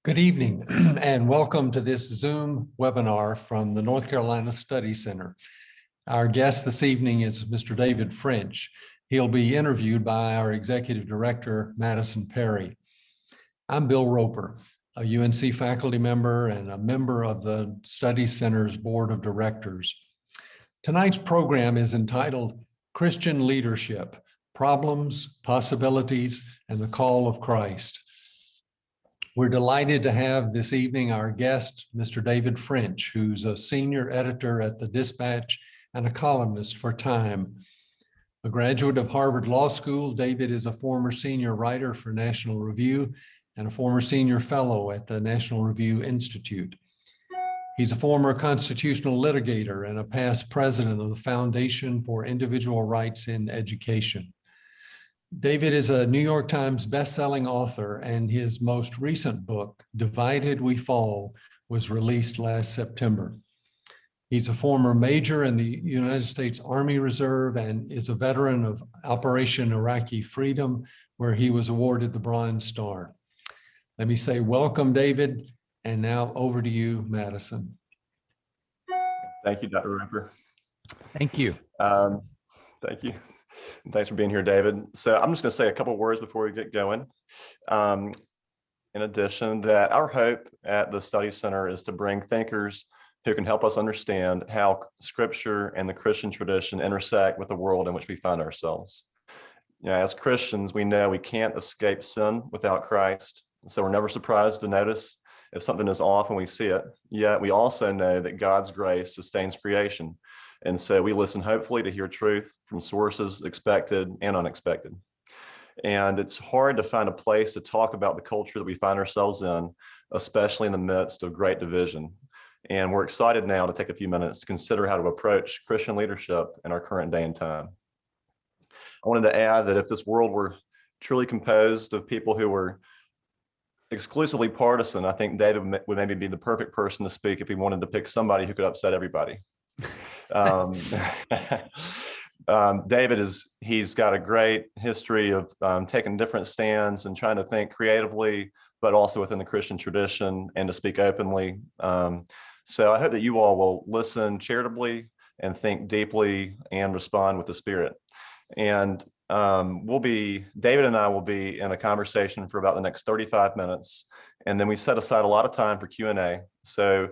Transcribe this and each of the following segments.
Good evening and welcome to this Zoom webinar from the North Carolina Study Center. Our guest this evening is Mr. David French. He'll be interviewed by our Executive Director, Madison Perry. I'm Bill Roper, a UNC faculty member and a member of the Study Center's Board of Directors. Tonight's program is entitled Christian Leadership: Problems, Possibilities, and the Call of Christ. We're delighted to have this evening our guest, Mr. David French, who's a senior editor at the Dispatch and a columnist for Time. A graduate of Harvard Law School, David is a former senior writer for National Review and a former senior fellow at the National Review Institute. He's a former constitutional litigator and a past president of the Foundation for Individual Rights in Education. David is a New York Times bestselling author, and his most recent book, Divided We Fall, was released last September. He's a former major in the United States Army Reserve and is a veteran of Operation Iraqi Freedom, where he was awarded the Bronze Star. Let me say welcome, David, and now over to you, Madison. Thank you, Dr. Roper. Thank you. Thank you. Thanks for being here, David. So I'm just going to say a couple of words before we get going. In addition, that our hope at the Study Center is to bring thinkers who can help us understand how Scripture and the Christian tradition intersect with the world in which we find ourselves. You know, as Christians, we know we can't escape sin without Christ, so we're never surprised to notice if something is off when we see it. Yet we also know that God's grace sustains creation. And so we listen hopefully to hear truth from sources expected and unexpected. And it's hard to find a place to talk about the culture that we find ourselves in, especially in the midst of great division. And we're excited now to take a few minutes to consider how to approach Christian leadership in our current day and time. I wanted to add that if this world were truly composed of people who were exclusively partisan, I think David would maybe be the perfect person to speak if he wanted to pick somebody who could upset everybody. David he's got a great history of taking different stands and trying to think creatively, but also within the Christian tradition and to speak openly. So I hope that you all will listen charitably and think deeply and respond with the Spirit. And David and I will be in a conversation for about the next 35 minutes. And then we set aside a lot of time for Q&A. So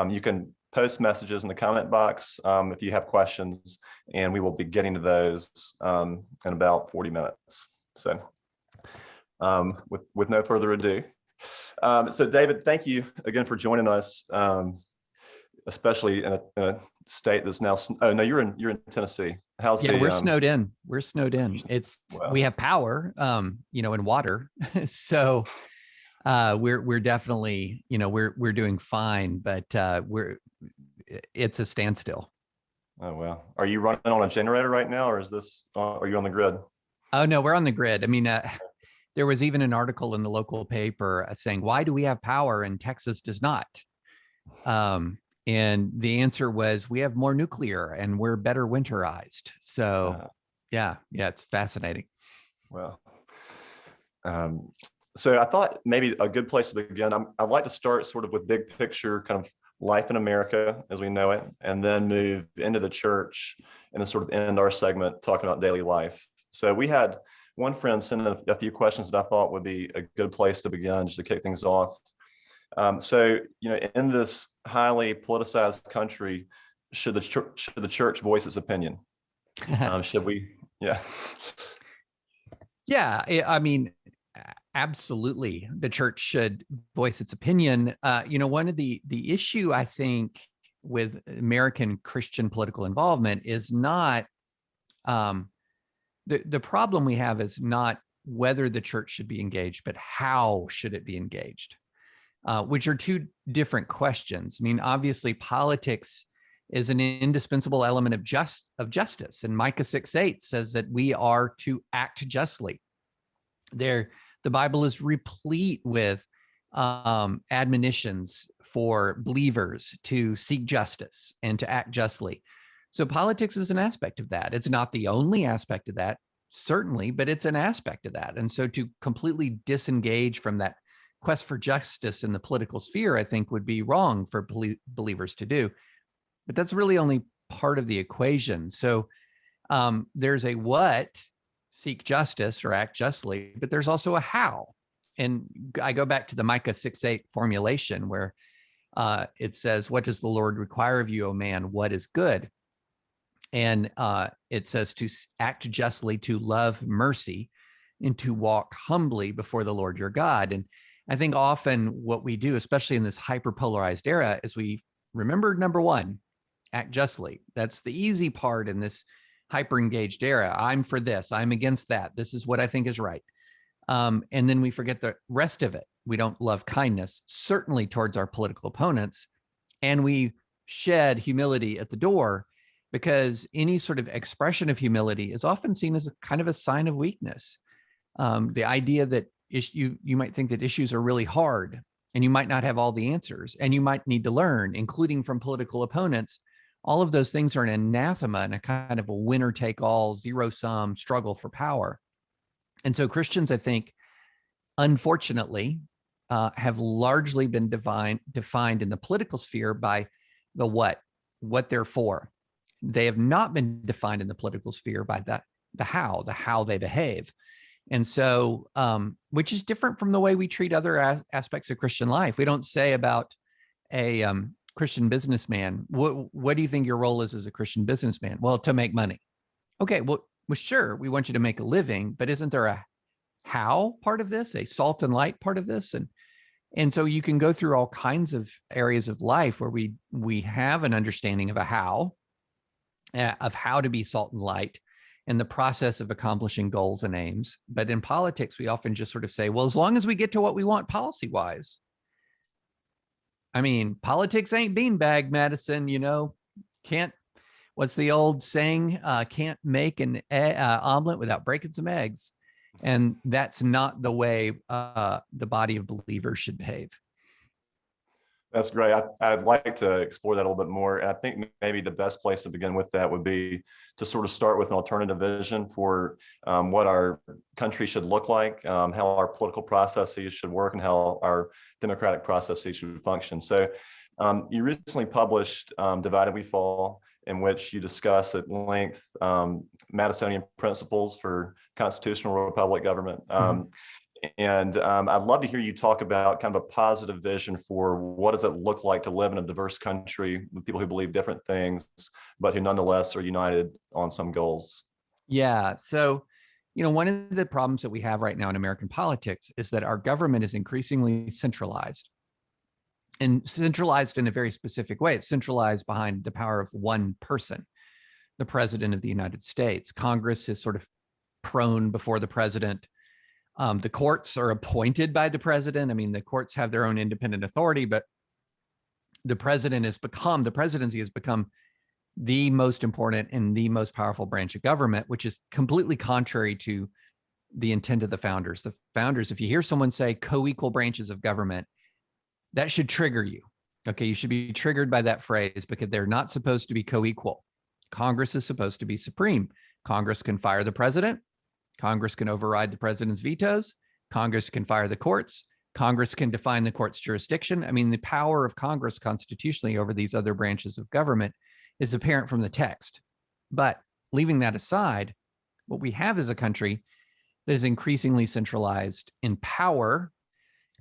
you can post messages in the comment box if you have questions, and we will be getting to those in about 40 minutes. So with no further ado. So David, thank you again for joining us, especially in a state that's now, oh no, you're in Tennessee. How's we're snowed in. We're snowed in. We have power, and water. So we're definitely, we're doing fine, but it's a standstill. Oh, wow. Are you running on a generator right now, or are you on the grid? Oh, no, we're on the grid. I mean, there was even an article in the local paper saying, why do we have power and Texas does not? And the answer was, we have more nuclear and we're better winterized. So yeah, it's fascinating. Well, so I thought maybe a good place to begin, I'd like to start sort of with big picture kind of life in America as we know it, and then move into the church and then sort of end our segment talking about daily life. So we had one friend send in a few questions that I thought would be a good place to begin just to kick things off. So, in this highly politicized country, should the church voice its opinion? Should we? Yeah. Yeah, I mean, absolutely, the church should voice its opinion. One of the issue I think with American Christian political involvement is not the problem we have is not whether the church should be engaged, but how should it be engaged, which are two different questions. I mean, obviously, politics is an indispensable element of justice, and Micah 6:8 says that we are to act justly. The Bible is replete with admonitions for believers to seek justice and to act justly. So politics is an aspect of that. It's not the only aspect of that, certainly, but it's an aspect of that. And so to completely disengage from that quest for justice in the political sphere, I think, would be wrong for believers to do. But that's really only part of the equation. So there's a what, seek justice or act justly, but there's also a how. And I go back to the Micah 6:8 formulation where it says, what does the Lord require of you, O man? What is good? And it says to act justly, to love mercy, and to walk humbly before the Lord your God. And I think often what we do, especially in this hyper-polarized era, is we remember, number one, act justly. That's the easy part in this hyper-engaged era. I'm for this, I'm against that. This is what I think is right. And then we forget the rest of it. We don't love kindness, certainly towards our political opponents. And we shed humility at the door, because any sort of expression of humility is often seen as a kind of a sign of weakness. The idea that you might think that issues are really hard and you might not have all the answers and you might need to learn, including from political opponents. All of those things are an anathema and a kind of a winner take all, zero sum struggle for power. And so Christians, I think, unfortunately, have largely been defined in the political sphere by the what they're for. They have not been defined in the political sphere by the how they behave. And so, which is different from the way we treat other aspects of Christian life. We don't say about a Christian businessman, what do you think your role is as a Christian businessman? Well, to make money. Okay, well, sure, we want you to make a living, but isn't there a how part of this, a salt and light part of this? And so you can go through all kinds of areas of life where we have an understanding of how to be salt and light in the process of accomplishing goals and aims. But in politics, we often just sort of say, well, as long as we get to what we want policy-wise. I mean, politics ain't beanbag medicine, can't, what's the old saying? Can't make an omelet without breaking some eggs. And that's not the way the body of believers should behave. That's great. I'd like to explore that a little bit more. And I think maybe the best place to begin with that would be to sort of start with an alternative vision for what our country should look like, how our political processes should work, and how our democratic processes should function. So you recently published Divided We Fall, in which you discuss at length Madisonian principles for constitutional republic government. And I'd love to hear you talk about kind of a positive vision for what does it look like to live in a diverse country with people who believe different things, but who nonetheless are united on some goals. Yeah. So, one of the problems that we have right now in American politics is that our government is increasingly centralized, and centralized in a very specific way. It's centralized behind the power of one person, the president of the United States. Congress is sort of prone before the president. The courts are appointed by the president. I mean, the courts have their own independent authority, but the presidency has become the most important and the most powerful branch of government, which is completely contrary to the intent of the founders. The founders, if you hear someone say co-equal branches of government, that should trigger you. Okay, you should be triggered by that phrase, because they're not supposed to be co-equal. Congress is supposed to be supreme. Congress can fire the president. Congress can override the president's vetoes. Congress can fire the courts. Congress can define the court's jurisdiction. I mean, the power of Congress constitutionally over these other branches of government is apparent from the text. But leaving that aside, what we have is a country that is increasingly centralized in power,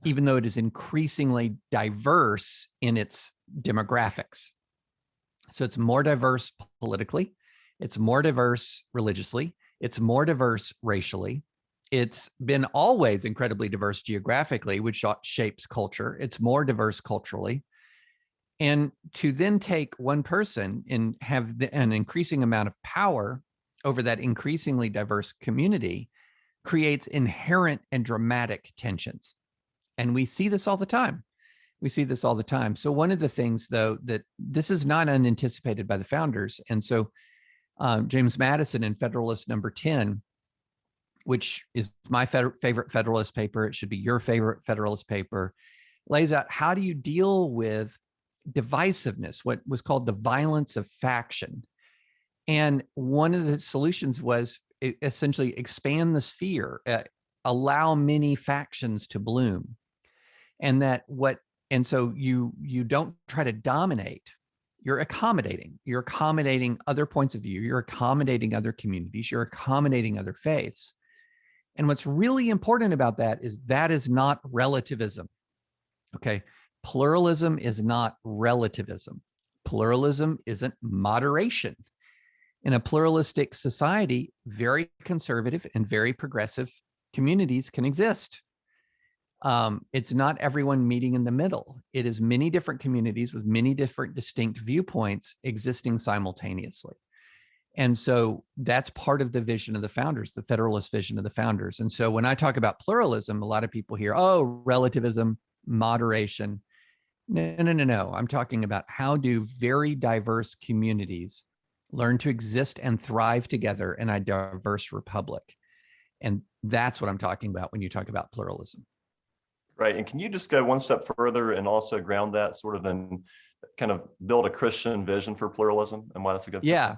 even though it is increasingly diverse in its demographics. So it's more diverse politically, it's more diverse religiously, it's more diverse racially. It's been always incredibly diverse geographically, which shapes culture. It's more diverse culturally. And to then take one person and have an increasing amount of power over that increasingly diverse community creates inherent and dramatic tensions. And we see this all the time. So one of the things, though, that this is not unanticipated by the founders. And so James Madison in Federalist number 10, which is my favorite Federalist paper, it should be your favorite Federalist paper, lays out how do you deal with divisiveness, what was called the violence of faction. And one of the solutions was essentially expand the sphere, allow many factions to bloom. And so you don't try to dominate. You're accommodating other points of view. You're accommodating other communities. You're accommodating other faiths. And what's really important about that is not relativism. Okay. Pluralism is not relativism. Pluralism isn't moderation. In a pluralistic society, very conservative and very progressive communities can exist. It's not everyone meeting in the middle. It is many different communities with many different distinct viewpoints existing simultaneously. And so that's part of the vision of the founders, the Federalist vision of the founders. And so when I talk about pluralism, a lot of people hear, oh, relativism, moderation. No. I'm talking about how do very diverse communities learn to exist and thrive together in a diverse republic. And that's what I'm talking about when you talk about pluralism. Right. And can you just go one step further and also ground that sort of in kind of build a Christian vision for pluralism and why that's a good thing? Yeah.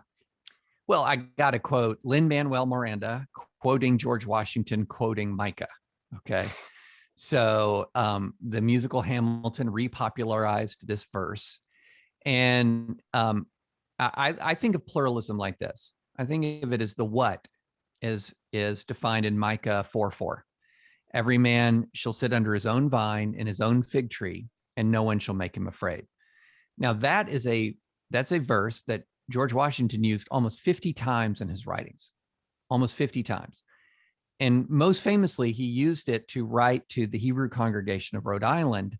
Well, I got to quote Lin-Manuel Miranda, quoting George Washington, quoting Micah. Okay. So the musical Hamilton repopularized this verse. And I think of pluralism like this. I think of it as the what is defined in Micah 4:4. Every man shall sit under his own vine and his own fig tree, and no one shall make him afraid. Now that's a verse that George Washington used almost 50 times in his writings, almost 50 times. And most famously, he used it to write to the Hebrew congregation of Rhode Island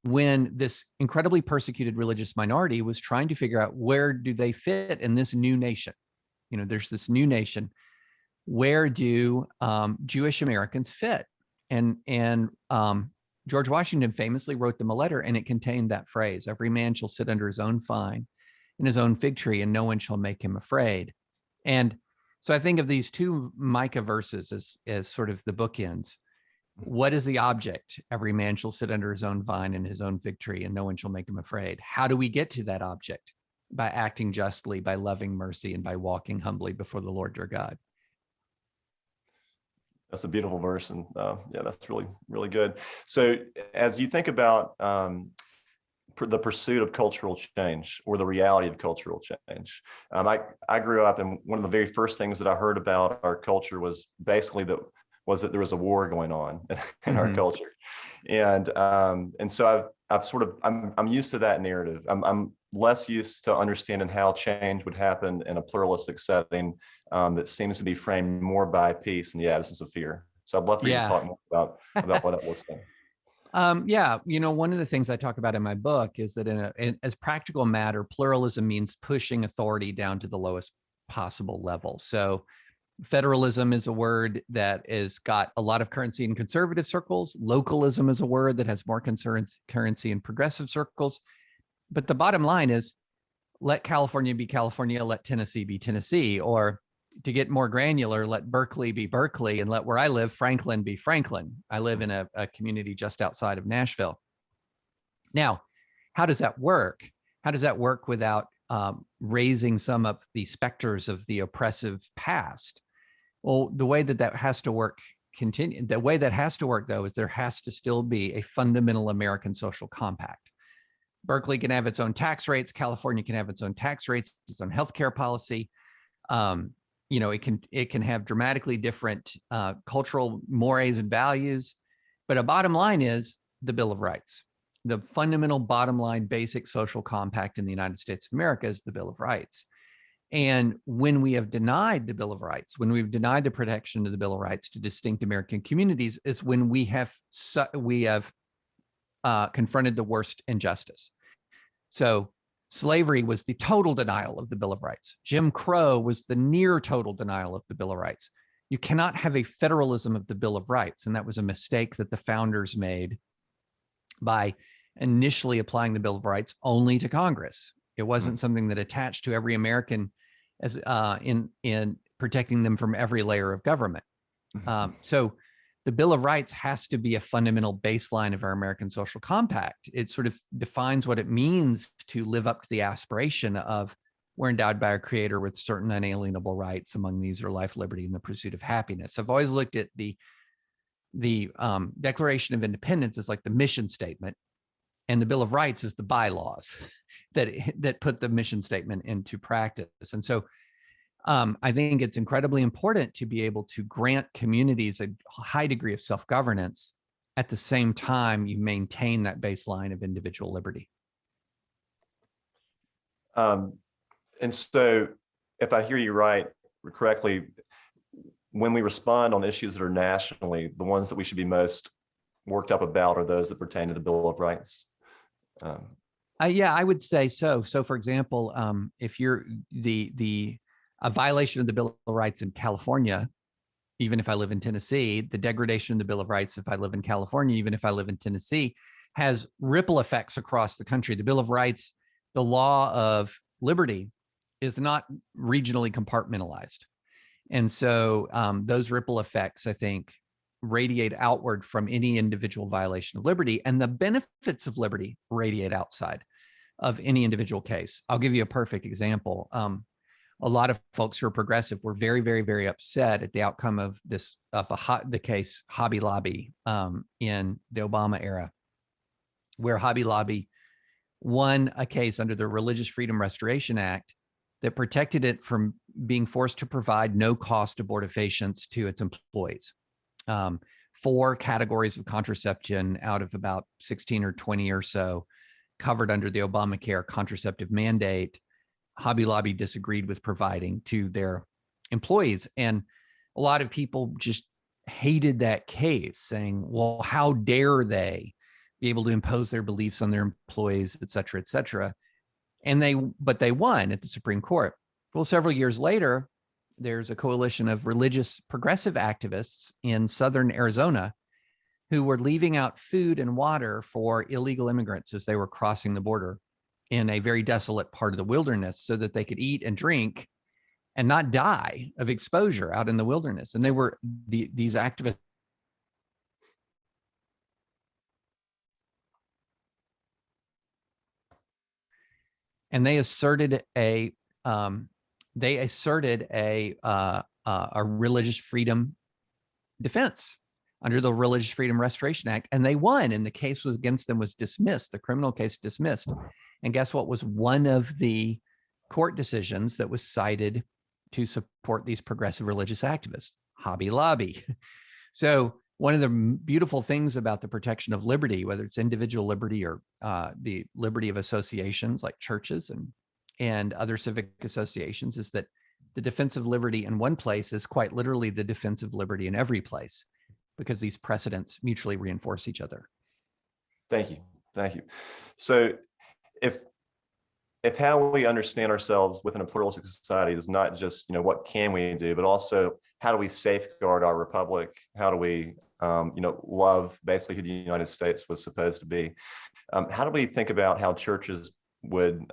when this incredibly persecuted religious minority was trying to figure out where do they fit in this new nation. You know, there's this new nation. Where do Jewish Americans fit? And George Washington famously wrote them a letter, and it contained that phrase, every man shall sit under his own vine in his own fig tree, and no one shall make him afraid. And so I think of these two Micah verses as sort of the bookends. What is the object? Every man shall sit under his own vine and his own fig tree, and no one shall make him afraid. How do we get to that object? By acting justly, by loving mercy, and by walking humbly before the Lord your God. That's a beautiful verse. And yeah, that's really, really good. So as you think about the pursuit of cultural change or the reality of cultural change, I grew up, and one of the very first things that I heard about our culture was basically that there was a war going on in our culture. And so I'm used to that narrative. I'm less used to understanding how change would happen in a pluralistic setting that seems to be framed more by peace and the absence of fear. So I'd love for you to talk more about what that looks like. Yeah, one of the things I talk about in my book is that as practical matter, pluralism means pushing authority down to the lowest possible level. So federalism is a word that has got a lot of currency in conservative circles. Localism is a word that has more currency in progressive circles. But the bottom line is, let California be California, let Tennessee be Tennessee, or to get more granular, let Berkeley be Berkeley, and let where I live, Franklin be Franklin. I live in a community just outside of Nashville. Now, how does that work? How does that work without raising some of the specters of the oppressive past? Well, the way that has to work though, is there has to still be a fundamental American social compact. Berkeley can have its own tax rates. California can have its own tax rates, its own healthcare policy. It can have dramatically different cultural mores and values. But a bottom line is the Bill of Rights. The fundamental bottom line basic social compact in the United States of America is the Bill of Rights. And when we have denied the Bill of Rights, when we've denied the protection of the Bill of Rights to distinct American communities, is when we have confronted the worst injustice. So slavery was the total denial of the Bill of Rights. Jim Crow was the near total denial of the Bill of Rights. You cannot have a federalism of the Bill of Rights. And that was a mistake that the founders made by initially applying the Bill of Rights only to Congress. It wasn't something that attached to every American as in protecting them from every layer of government. So the Bill of Rights has to be a fundamental baseline of our American social compact. It sort of defines what it means to live up to the aspiration of we're endowed by our Creator with certain unalienable rights. Among these are life, liberty, and the pursuit of happiness. I've always looked at the the Declaration of Independence is like the mission statement, and the Bill of Rights is the bylaws that put the mission statement into practice. And so I think it's incredibly important to be able to grant communities a high degree of self-governance. At the same time, you maintain that baseline of individual liberty. And so if I hear you correctly, when we respond on issues that are nationally, the ones that we should be most worked up about are those that pertain to the Bill of Rights. Yeah, I would say so. So, for example, if you're a violation of the Bill of Rights in California, even if I live in Tennessee, the degradation of the Bill of Rights, if I live in California, even if I live in Tennessee, has ripple effects across the country. The Bill of Rights, the law of liberty, is not regionally compartmentalized. And so those ripple effects, I think, radiate outward from any individual violation of liberty, and the benefits of liberty radiate outside of any individual case. I'll give you a perfect example. A lot of folks who are progressive were very, very, very upset at the outcome of the case Hobby Lobby in the Obama era, where Hobby Lobby won a case under the Religious Freedom Restoration Act that protected it from being forced to provide no-cost abortifacients to its employees. 4 categories of contraception out of about 16 or 20 or so covered under the Obamacare contraceptive mandate, Hobby Lobby disagreed with providing to their employees. And a lot of people just hated that case, saying, well, how dare they be able to impose their beliefs on their employees, et cetera, et cetera. But they won at the Supreme Court. Well, several years later, there's a coalition of religious progressive activists in southern Arizona who were leaving out food and water for illegal immigrants as they were crossing the border in a very desolate part of the wilderness so that they could eat and drink and not die of exposure out in the wilderness. And they were these activists. And they asserted a religious freedom defense under the Religious Freedom Restoration Act, and they won. And the case was against them was dismissed. The criminal case dismissed. And guess what was one of the court decisions that was cited to support these progressive religious activists? Hobby Lobby. So one of the beautiful things about the protection of liberty, whether it's individual liberty or the liberty of associations like churches and other civic associations, is that the defense of liberty in one place is quite literally the defense of liberty in every place, because these precedents mutually reinforce each other. Thank you. So if how we understand ourselves within a pluralistic society is not just, what can we do, but also how do we safeguard our republic? How do we, love basically who the United States was supposed to be? How do we think about how churches would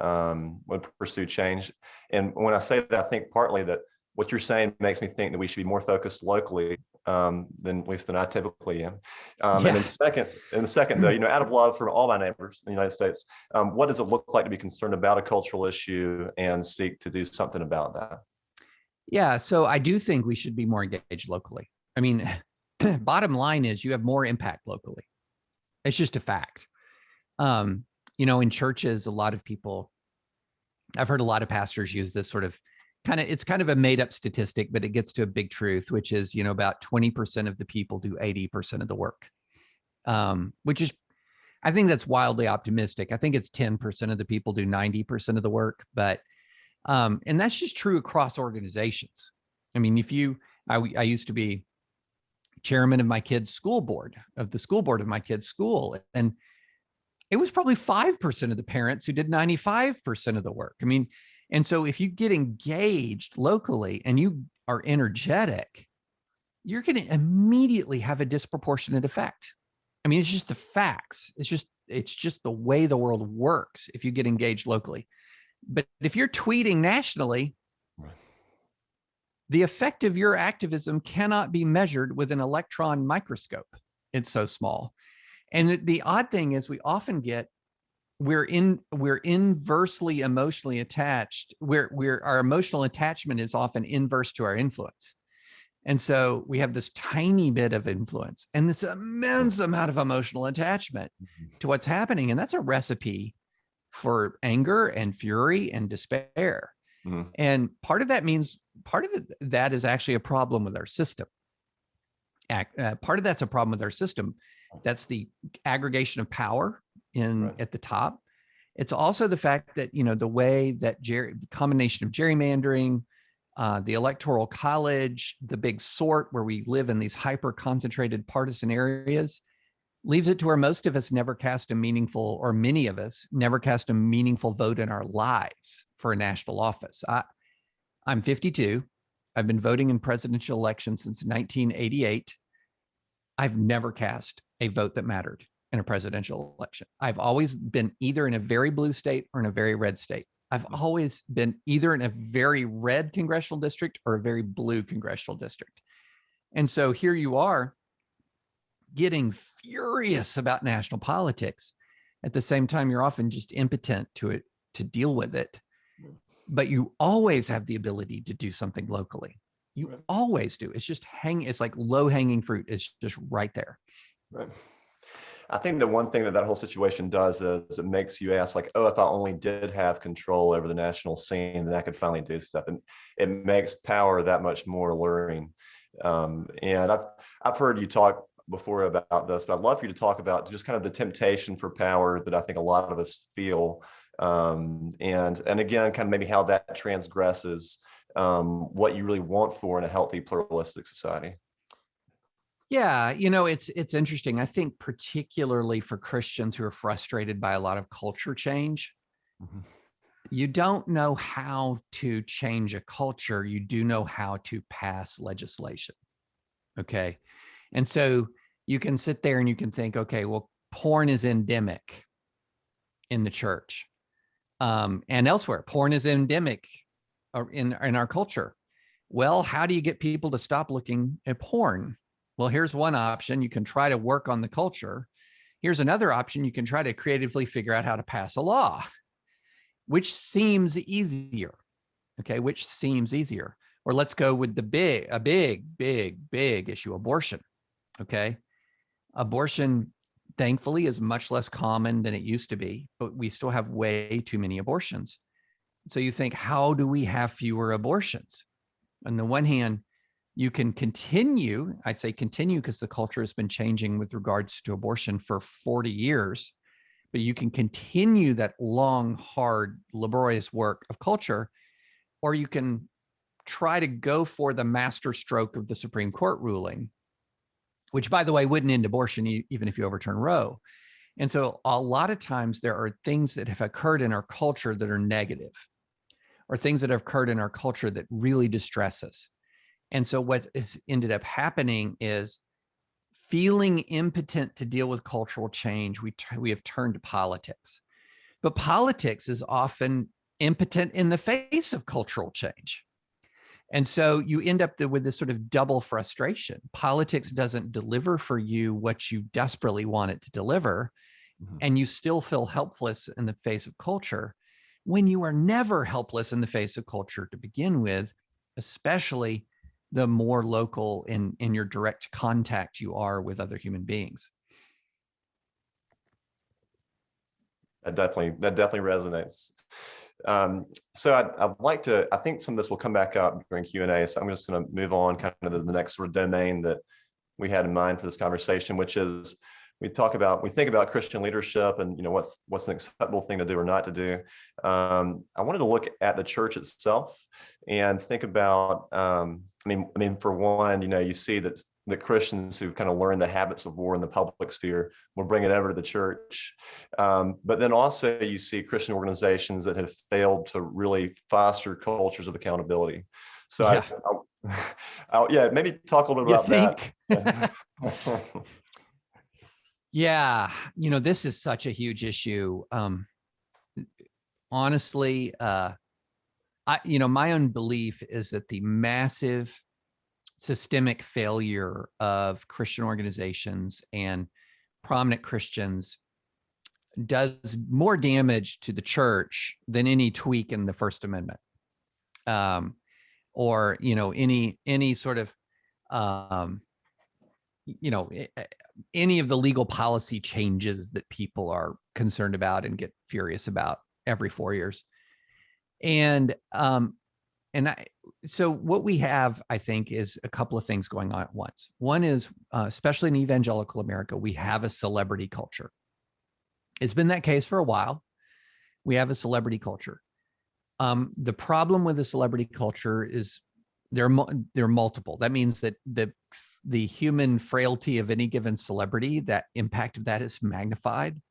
pursue change? And when I say that, I think partly that what you're saying makes me think that we should be more focused locally than I typically am. And then second, though, out of love for all my neighbors in the United States, what does it look like to be concerned about a cultural issue and seek to do something about that? Yeah, so I do think we should be more engaged locally. I mean, bottom line is you have more impact locally. It's just a fact. In churches, a lot of people, I've heard a lot of pastors use this sort of it's kind of a made up statistic, but it gets to a big truth, which is, about 20% of the people do 80% of the work, which is, I think that's wildly optimistic. I think it's 10% of the people do 90% of the work, but, and that's just true across organizations. I mean, I used to be chairman of my kid's school board, of my kid's school, and it was probably 5% of the parents who did 95% of the work. I mean, and so if you get engaged locally and you are energetic, you're going to immediately have a disproportionate effect. I mean, it's just the facts. It's just the way the world works if you get engaged locally. But if you're tweeting nationally, right, the effect of your activism cannot be measured with an electron microscope. It's so small. And the odd thing is we often get, we're inversely emotionally attached. Our emotional attachment is often inverse to our influence. And so we have this tiny bit of influence and this immense amount of emotional attachment to what's happening. And that's a recipe for anger and fury and despair. Mhm. And part of that is actually a problem with our system. Part of that's a problem with our system. That's the aggregation of power at the top. It's also the fact that, the way that the combination of gerrymandering, the electoral college, the big sort where we live in these hyper concentrated partisan areas, leaves it to where most of us never cast a meaningful, or many of us never cast a meaningful vote in our lives for a national office. I'm 52. I've been voting in presidential elections since 1988. I've never cast a vote that mattered in a presidential election. I've always been either in a very blue state or in a very red state. I've always been either in a very red congressional district or a very blue congressional district. And so here you are getting furious about national politics. At the same time, you're often just impotent to deal with it. But you always have the ability to do something locally. You always do. It's just it's like low hanging fruit. It's just right there. Right. I think the one thing that whole situation does is it makes you ask, like, oh, if I only did have control over the national scene, then I could finally do stuff. And it makes power that much more alluring. And I've heard you talk before about this, but I'd love for you to talk about just kind of the temptation for power that I think a lot of us feel. And again, kind of maybe how that transgresses what you really want for in a healthy pluralistic society. Yeah, it's interesting. I think particularly for Christians who are frustrated by a lot of culture change, you don't know how to change a culture. You do know how to pass legislation. Okay. And so you can sit there and you can think, okay, well, porn is endemic in the church and elsewhere. Porn is endemic in our culture. Well, how do you get people to stop looking at porn? Well, here's one option. You can try to work on the culture. Here's another option. You can try to creatively figure out how to pass a law, which seems easier. Okay, which seems easier. Or let's go with a big issue, abortion. Okay, abortion, thankfully, is much less common than it used to be, but we still have way too many abortions. So you think, how do we have fewer abortions? On the one hand, you can continue, I say continue because the culture has been changing with regards to abortion for 40 years, but you can continue that long, hard, laborious work of culture, or you can try to go for the master stroke of the Supreme Court ruling, which, by the way, wouldn't end abortion even if you overturn Roe. And so a lot of times there are things that have occurred in our culture that are negative, or things that have occurred in our culture that really distress us. And so what has ended up happening is, feeling impotent to deal with cultural change, we have turned to politics. But politics is often impotent in the face of cultural change. And so you end up with this sort of double frustration. Politics doesn't deliver for you what you desperately want it to deliver, and you still feel helpless in the face of culture, when you are never helpless in the face of culture to begin with, especially the more local in your direct contact you are with other human beings. That definitely resonates. So I'd like to, I think some of this will come back up during Q&A. So I'm just going to move on kind of to the next sort of domain that we had in mind for this conversation, which is we think about Christian leadership and, what's an acceptable thing to do or not to do. I wanted to look at the church itself and think about, I mean, for one, you see that the Christians who've kind of learned the habits of war in the public sphere will bring it over to the church. But then also you see Christian organizations that have failed to really foster cultures of accountability. So yeah. Maybe talk a little bit about that. Yeah, this is such a huge issue. Honestly, my own belief is that the massive systemic failure of Christian organizations and prominent Christians does more damage to the church than any tweak in the First Amendment, or any sort of you know, any of the legal policy changes that people are concerned about and get furious about every 4 years. So what we have, I think, is a couple of things going on at once. One is, especially in evangelical America, we have a celebrity culture. It's been that case for a while. We have a celebrity culture. The problem with the celebrity culture is there are multiple. That means that the human frailty of any given celebrity, that impact of that is magnified.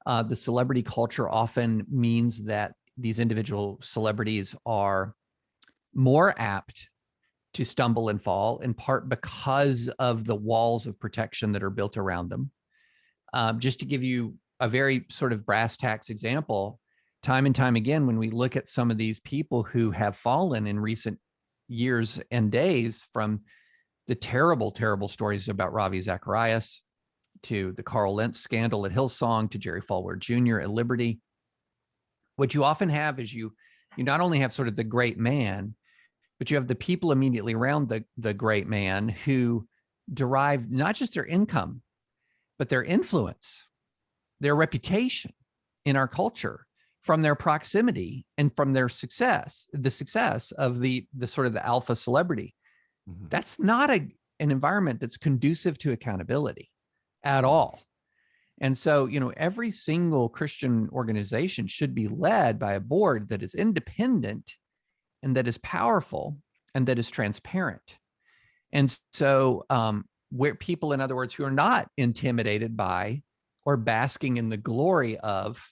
The celebrity culture often means that these individual celebrities are more apt to stumble and fall, in part because of the walls of protection that are built around them. Just to give you a very sort of brass tacks example, time and time again, when we look at some of these people who have fallen in recent years and days, from the terrible, terrible stories about Ravi Zacharias to the Carl Lentz scandal at Hillsong to Jerry Falwell Jr. at Liberty, what you often have is you not only have sort of the great man, but you have the people immediately around the great man who derive not just their income, but their influence, their reputation in our culture from their proximity and from their success, the success of the sort of the alpha celebrity. Mm-hmm. That's not an environment that's conducive to accountability at all. And so, every single Christian organization should be led by a board that is independent and that is powerful and that is transparent. And so where people, in other words, who are not intimidated by or basking in the glory of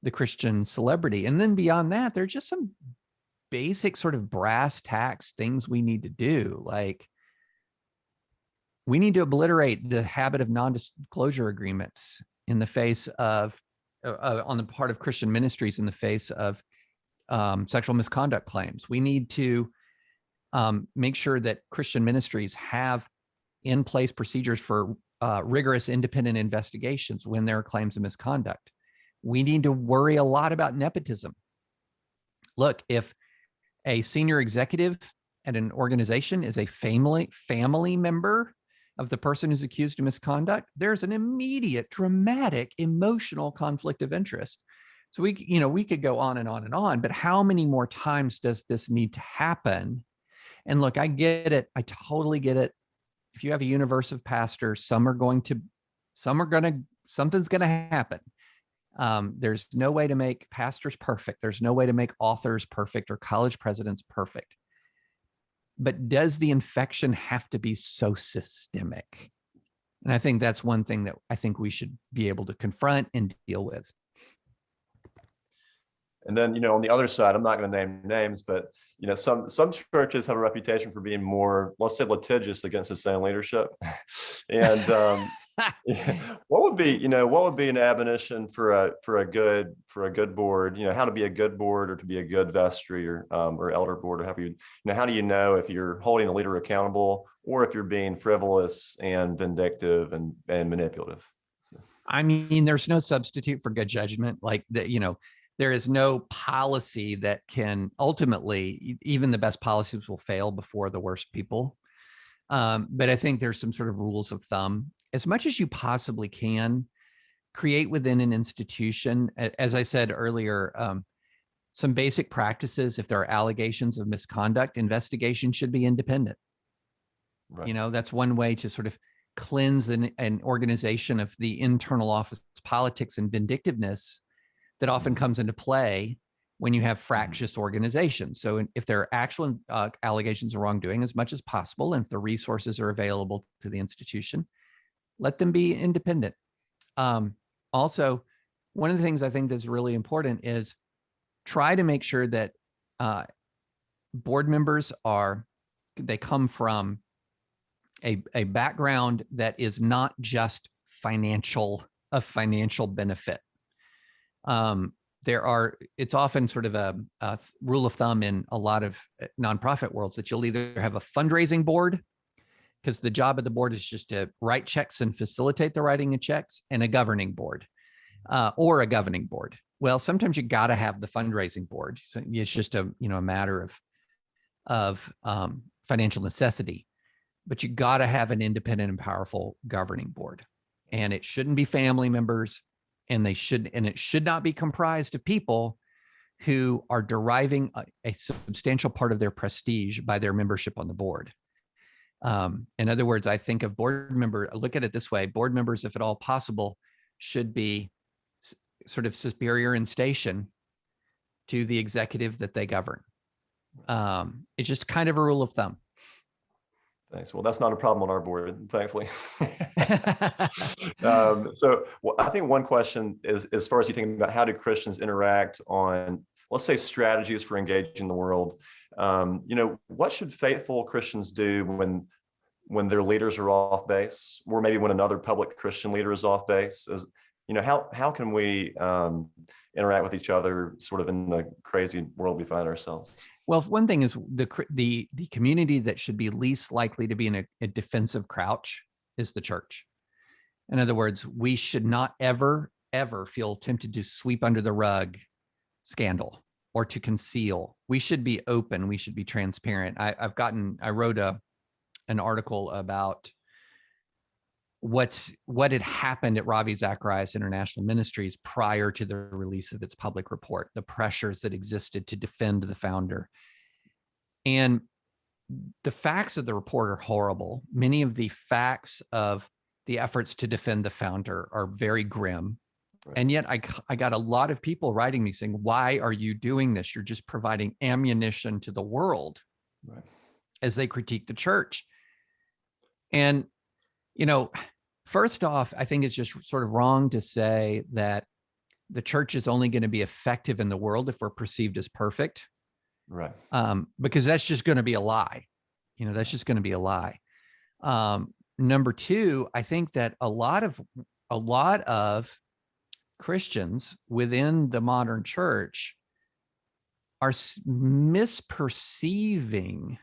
the Christian celebrity. And then beyond that, there are just some basic sort of brass tacks things we need to do. Like, we need to obliterate the habit of non-disclosure agreements in the face of, on the part of Christian ministries, in the face of sexual misconduct claims. We need to make sure that Christian ministries have in place procedures for rigorous independent investigations when there are claims of misconduct. We need to worry a lot about nepotism. Look, if a senior executive at an organization is a family member of the person who's accused of misconduct, there's an immediate, dramatic, emotional conflict of interest. So we could go on and on and on, but how many more times does this need to happen? And look, I get it. I totally get it. If you have a universe of pastors, something's going to happen. There's no way to make pastors perfect. There's no way to make authors perfect or college presidents perfect. But does the infection have to be so systemic? And I think that's one thing that I think we should be able to confront and deal with. And then, on the other side, I'm not going to name names, but, some churches have a reputation for being more, let's say, litigious against its own leadership. And what would be an admonition for a good board, how to be a good board or to be a good vestry or elder board, or how do you know if you're holding a leader accountable or if you're being frivolous and vindictive and manipulative? So. I mean, there's no substitute for good judgment. Like that, there is no policy that can ultimately, even the best policies will fail before the worst people. But I think there's some sort of rules of thumb. As much as you possibly can, create within an institution, as I said earlier, some basic practices. If there are allegations of misconduct, investigation should be independent. Right. That's one way to sort of cleanse an organization of the internal office politics and vindictiveness that often comes into play when you have fractious organizations. So if there are actual allegations of wrongdoing, as much as possible, and if the resources are available to the institution, let them be independent. Also, one of the things I think that's really important is try to make sure that board members come from a background that is not just financial benefit. It's often sort of a rule of thumb in a lot of nonprofit worlds that you'll either have a fundraising board, because the job of the board is just to write checks and facilitate the writing of checks, and a governing board, or a governing board. Well, sometimes you got to have the fundraising board. So it's just a matter of financial necessity. but you got to have an independent and powerful governing board. And it shouldn't be family members, and it should not be comprised of people who are deriving a substantial part of their prestige by their membership on the board. In other words, I think of look at it this way: board members, if at all possible, should be sort of superior in station to the executive that they govern. It's just kind of a rule of thumb. Thanks. Well, that's not a problem on our board, thankfully. Well, I think one question is, as far as you think about how do Christians interact on, let's say, strategies for engaging the world, what should faithful Christians do when their leaders are off base, or maybe when another public Christian leader is off base? How can we interact with each other sort of in the crazy world we find ourselves? Well, one thing is the community that should be least likely to be in a defensive crouch is the church. In other words, we should not ever feel tempted to sweep under the rug scandal or to conceal. We should be open. We should be transparent. I wrote an article about what had happened at Ravi Zacharias International Ministries prior to the release of its public report, the pressures that existed to defend the founder. And the facts of the report are horrible. Many of the facts of the efforts to defend the founder are very grim. Right. And yet I got a lot of people writing me saying, why are you doing this? You're just providing ammunition to the world, right, as they critique the church. And, first off, I think it's just sort of wrong to say that the church is only going to be effective in the world if we're perceived as perfect. Right. Because that's just going to be a lie. That's just going to be a lie. Number two, I think that a lot of Christians within the modern church are misperceiving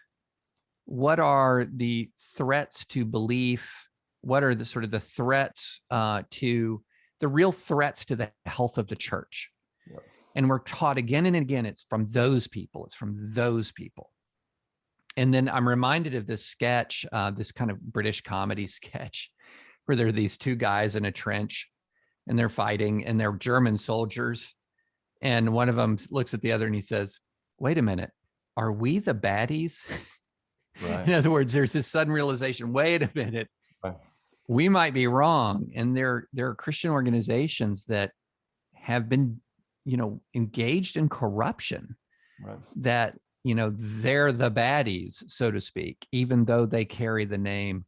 what are the threats to belief, what are the sort of the threats to the real threats to the health of the church. Yep. And we're taught again and again, it's from those people. It's from those people. And then I'm reminded of this sketch, this kind of British comedy sketch, where there are these two guys in a trench and they're fighting and they're German soldiers. And one of them looks at the other and he says, wait a minute, are we the baddies? Right. In other words, there's this sudden realization, wait a minute, right, we might be wrong. And there are Christian organizations that have been, engaged in corruption, right, that, they're the baddies, so to speak, even though they carry the name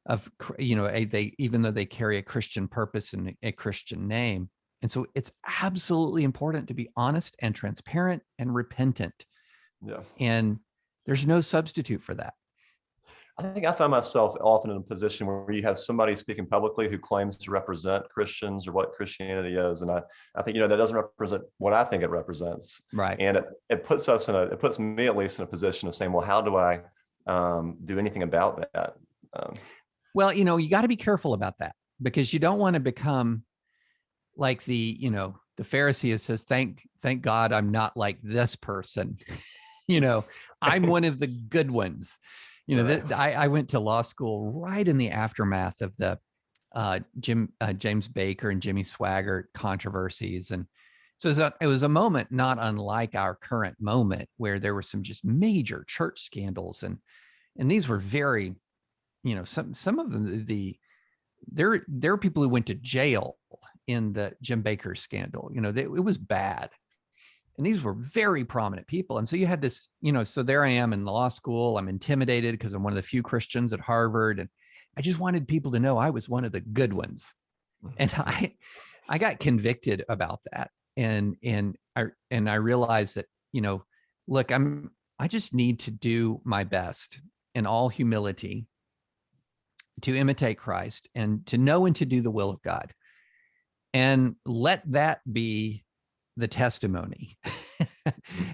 of, even though they carry a Christian purpose and a Christian name. And so it's absolutely important to be honest and transparent and repentant. Yeah. And there's no substitute for that. I think I find myself often in a position where you have somebody speaking publicly who claims to represent Christians or what Christianity is. And I think, that doesn't represent what I think it represents. Right. And it puts me at least in a position of saying, well, how do I do anything about that? Well, you got to be careful about that, because you don't want to become like the Pharisee who says, thank God I'm not like this person. I'm one of the good ones. Right. I went to law school right in the aftermath of the James Baker and Jimmy Swaggart controversies. And so it was a moment not unlike our current moment, where there were some just major church scandals. And these were very, some of them, there are people who went to jail in the Jim Baker scandal. It was bad. And these were very prominent people. And so you had this, so there I am in law school. I'm intimidated because I'm one of the few Christians at Harvard. And I just wanted people to know I was one of the good ones. And I got convicted about that. And I realized that, look, I just need to do my best in all humility to imitate Christ and to know and to do the will of God. And let that be the testimony,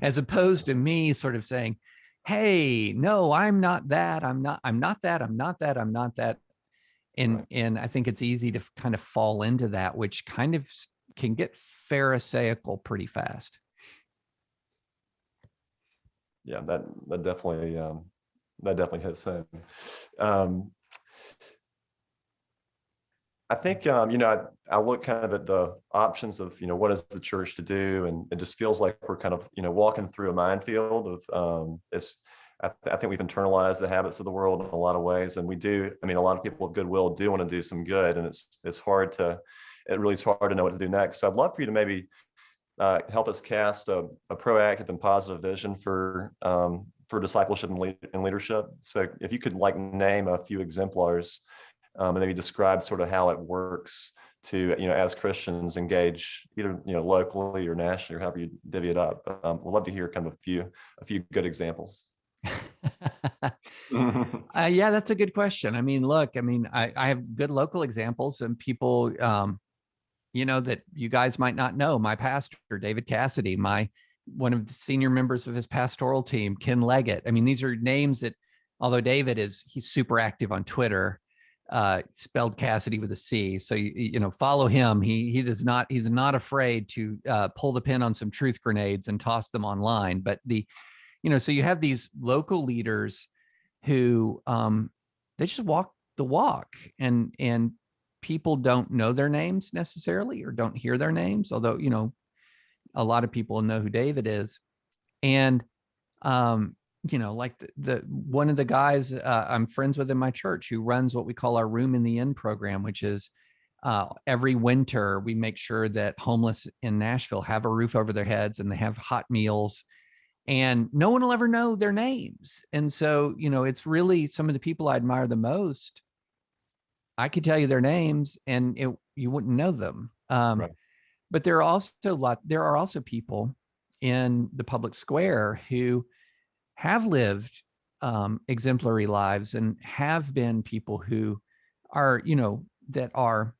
as opposed to me sort of saying, hey, no, I'm not that. I'm not that. I'm not that. I'm not that. And I think it's easy to kind of fall into that, which kind of can get Pharisaical pretty fast. Yeah, that definitely definitely hits home. I think, I look kind of at the options of, what is the church to do? And it just feels like we're kind of, walking through a minefield of, I think we've internalized the habits of the world in a lot of ways. And we do, a lot of people of goodwill do want to do some good. And it's hard to know what to do next. So I'd love for you to maybe help us cast a proactive and positive vision for discipleship and leadership. So if you could name a few exemplars, and maybe describe sort of how it works to, as Christians engage either, locally or nationally or however you divvy it up. We'd love to hear kind of a few good examples. Yeah, that's a good question. Look, I have good local examples and people, that you guys might not know. My pastor, David Cassidy, one of the senior members of his pastoral team, Ken Leggett. These are names that, although David he's super active on Twitter, spelled Cassidy with a C. So, follow him. He's not afraid to pull the pin on some truth grenades and toss them online. But so you have these local leaders who, they just walk the walk, and people don't know their names necessarily or don't hear their names, although, a lot of people know who David is. And, like the one of the guys I'm friends with in my church who runs what we call our Room in the Inn program, which is every winter we make sure that homeless in Nashville have a roof over their heads and they have hot meals, and no one will ever know their names. And so, it's really some of the people I admire the most. I could tell you their names and you wouldn't know them. Right. But there are also people in the public square who have lived exemplary lives and have been people who are, that are,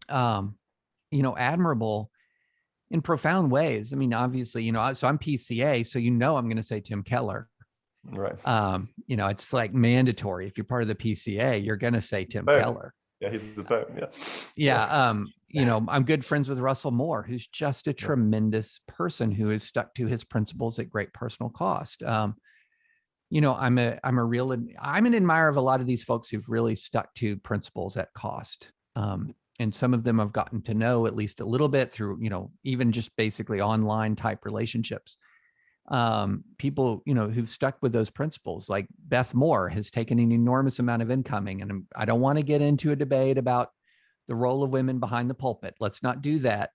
admirable in profound ways. Obviously, so I'm PCA, so I'm going to say Tim Keller. Right. It's like mandatory. If you're part of the PCA, you're going to say Tim Keller. Yeah, he's the Pope. Yeah. Yeah. I'm good friends with Russell Moore, who's just a tremendous person who has stuck to his principles at great personal cost. I'm an admirer of a lot of these folks who've really stuck to principles at cost. And some of them I've gotten to know at least a little bit through, even just basically online type relationships. People, who've stuck with those principles, like Beth Moore has taken an enormous amount of incoming. And I don't want to get into a debate about the role of women behind the pulpit. Let's not do that.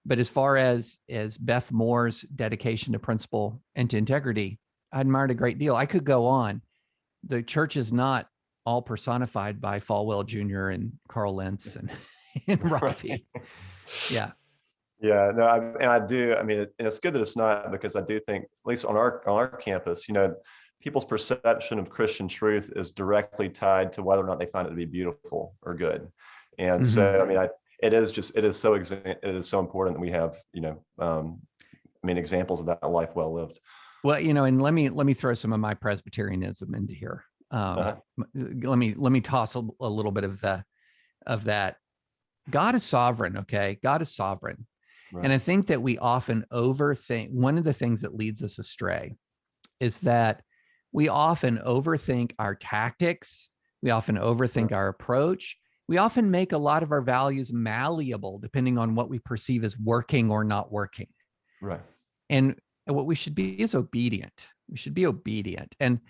But as far as Beth Moore's dedication to principle and to integrity, I admired a great deal. I could go on. The church is not all personified by Falwell Jr. and Carl Lentz and Rafi. Yeah. Yeah, no, I do. And it's good that it's not, because I do think, at least on our campus, people's perception of Christian truth is directly tied to whether or not they find it to be beautiful or good. And so, it is so important that we have, examples of that life well lived. Well, and let me throw some of my Presbyterianism into here. Let me toss a little bit of that. God is sovereign. Okay. God is sovereign. Right. And I think that we often overthink. One of the things that leads us astray is that we often overthink our tactics. We often overthink our approach. We often make a lot of our values malleable depending on what we perceive as working or not working. Right. And what we should be is obedient. We should be obedient and,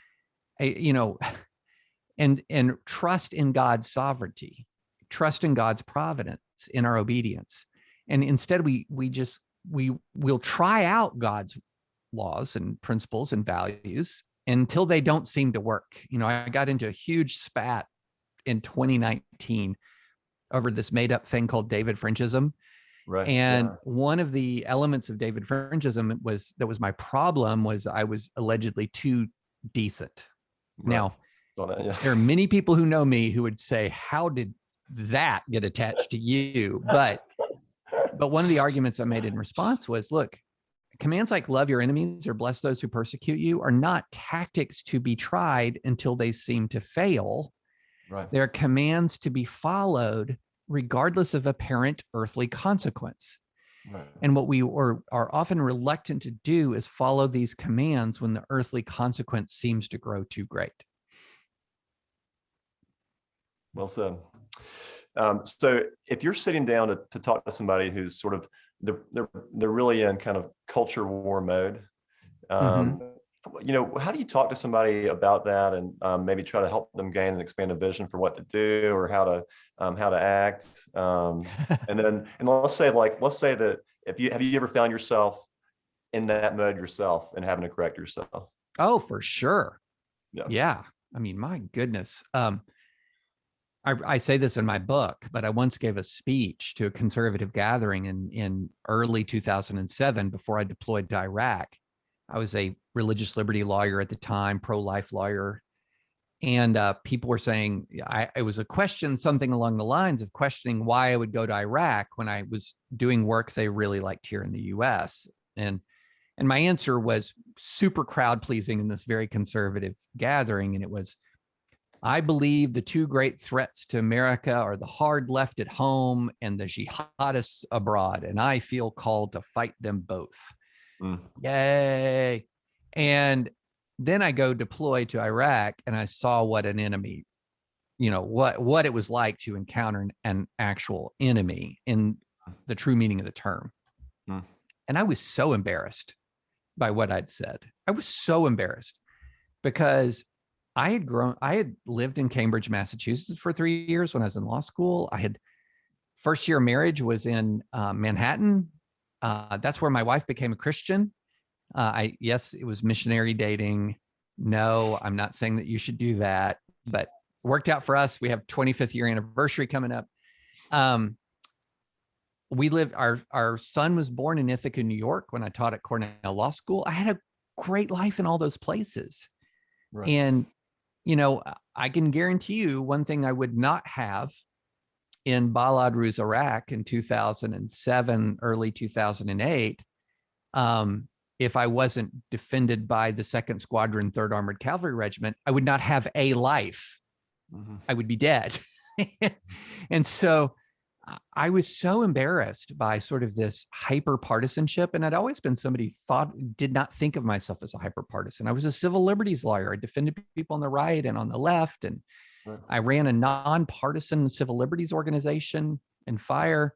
and trust in God's sovereignty, trust in God's providence in our obedience. And instead we'll try out God's laws and principles and values until they don't seem to work. I got into a huge spat in 2019 over this made up thing called David Frenchism. Right. And one of the elements of David Frenchism was my problem was I was allegedly too decent. Right. Now, there are many people who know me who would say, how did that get attached to you? But one of the arguments I made in response was, look, commands like love your enemies or bless those who persecute you are not tactics to be tried until they seem to fail. Right. They're commands to be followed regardless of apparent earthly consequence. Right. And what we are often reluctant to do is follow these commands when the earthly consequence seems to grow too great. Well said. So if you're sitting down to talk to somebody who's sort of, they're really in kind of culture war mode, how do you talk to somebody about that and maybe try to help them gain and expand a vision for what to do or how to act? And let's say that have you ever found yourself in that mode yourself and having to correct yourself? Oh, for sure. Yeah. Yeah. I mean, my goodness. I say this in my book, but I once gave a speech to a conservative gathering in early 2007 before I deployed to Iraq. I was a religious liberty lawyer at the time, pro-life lawyer. And people were saying, it was a question, something along the lines of questioning why I would go to Iraq when I was doing work they really liked here in the US. And my answer was super crowd pleasing in this very conservative gathering. And it was, I believe the two great threats to America are the hard left at home and the jihadists abroad. And I feel called to fight them both. Yay. And then I go deploy to Iraq and I saw what an enemy, what it was like to encounter an actual enemy in the true meaning of the term. And I was so embarrassed by what I'd said. I was so embarrassed because I had lived in Cambridge, Massachusetts for 3 years when I was in law school. First year of marriage was in Manhattan. That's where my wife became a Christian. Yes, it was missionary dating. No, I'm not saying that you should do that, but it worked out for us. We have 25th year anniversary coming up. Our son was born in Ithaca, New York when I taught at Cornell Law School. I had a great life in all those places. Right. And, I can guarantee you one thing I would not have in Balad Ruz, Iraq in 2007, early 2008, if I wasn't defended by the 2nd Squadron, 3rd Armored Cavalry Regiment, I would not have a life. I would be dead. And so I was so embarrassed by sort of this hyper partisanship. And I'd always been somebody did not think of myself as a hyper partisan. I was a civil liberties lawyer. I defended people on the right and on the left. And I ran a nonpartisan civil liberties organization and FIRE,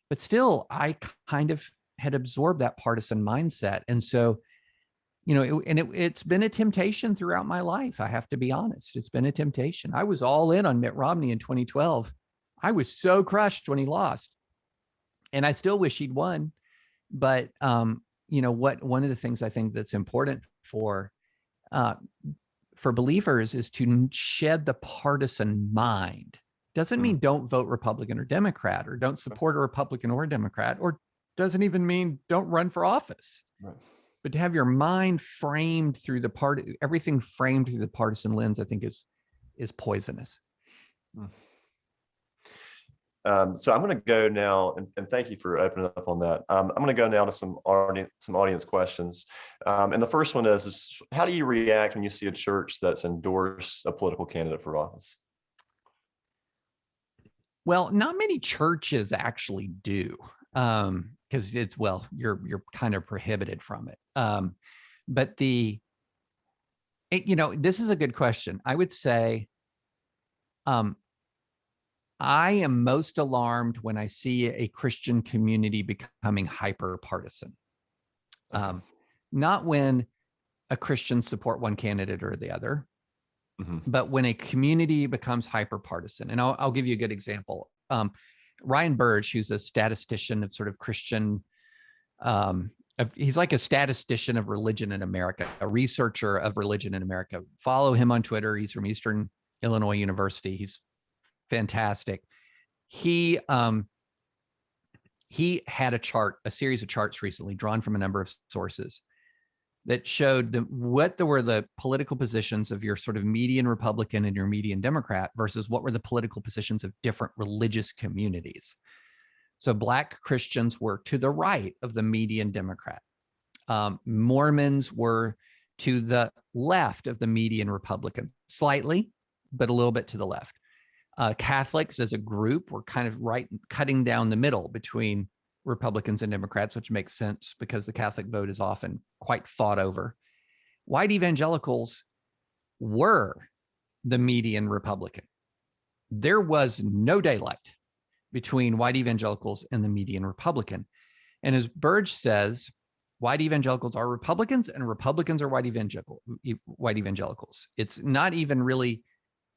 but still I kind of had absorbed that partisan mindset. And so, it's been a temptation throughout my life. I have to be honest. It's been a temptation. I was all in on Mitt Romney in 2012. I was so crushed when he lost, and I still wish he'd won. But one of the things I think that's important for believers is to shed the partisan mind. Doesn't mean don't vote Republican or Democrat, or don't support a Republican or a Democrat, or doesn't even mean don't run for office. Right. But to have your mind framed through everything framed through the partisan lens, I think is poisonous. So I'm going to go now, and thank you for opening up on that. I'm going to go now to some audience questions. And the first one is how do you react when you see a church that's endorsed a political candidate for office? Well, not many churches actually do, because you're kind of prohibited from it. But this is a good question. I would say, I am most alarmed when I see a Christian community becoming hyper partisan. Not when a Christian support one candidate or the other, but when a community becomes hyper partisan. And I'll give you a good example. Ryan Burge, who's a statistician of sort of Christian, he's like a statistician of religion in America, a researcher of religion in America. Follow him on Twitter. He's from Eastern Illinois University. He's fantastic. He had a series of charts recently drawn from a number of sources that showed what were the political positions of your sort of median Republican and your median Democrat versus what were the political positions of different religious communities. So Black Christians were to the right of the median Democrat. Mormons were to the left of the median Republican, slightly, but a little bit to the left. Catholics as a group were kind of cutting down the middle between Republicans and Democrats, which makes sense because the Catholic vote is often quite fought over. White evangelicals were the median Republican. There was no daylight between white evangelicals and the median Republican. And as Burge says, white evangelicals are Republicans and Republicans are white evangelicals. It's not even really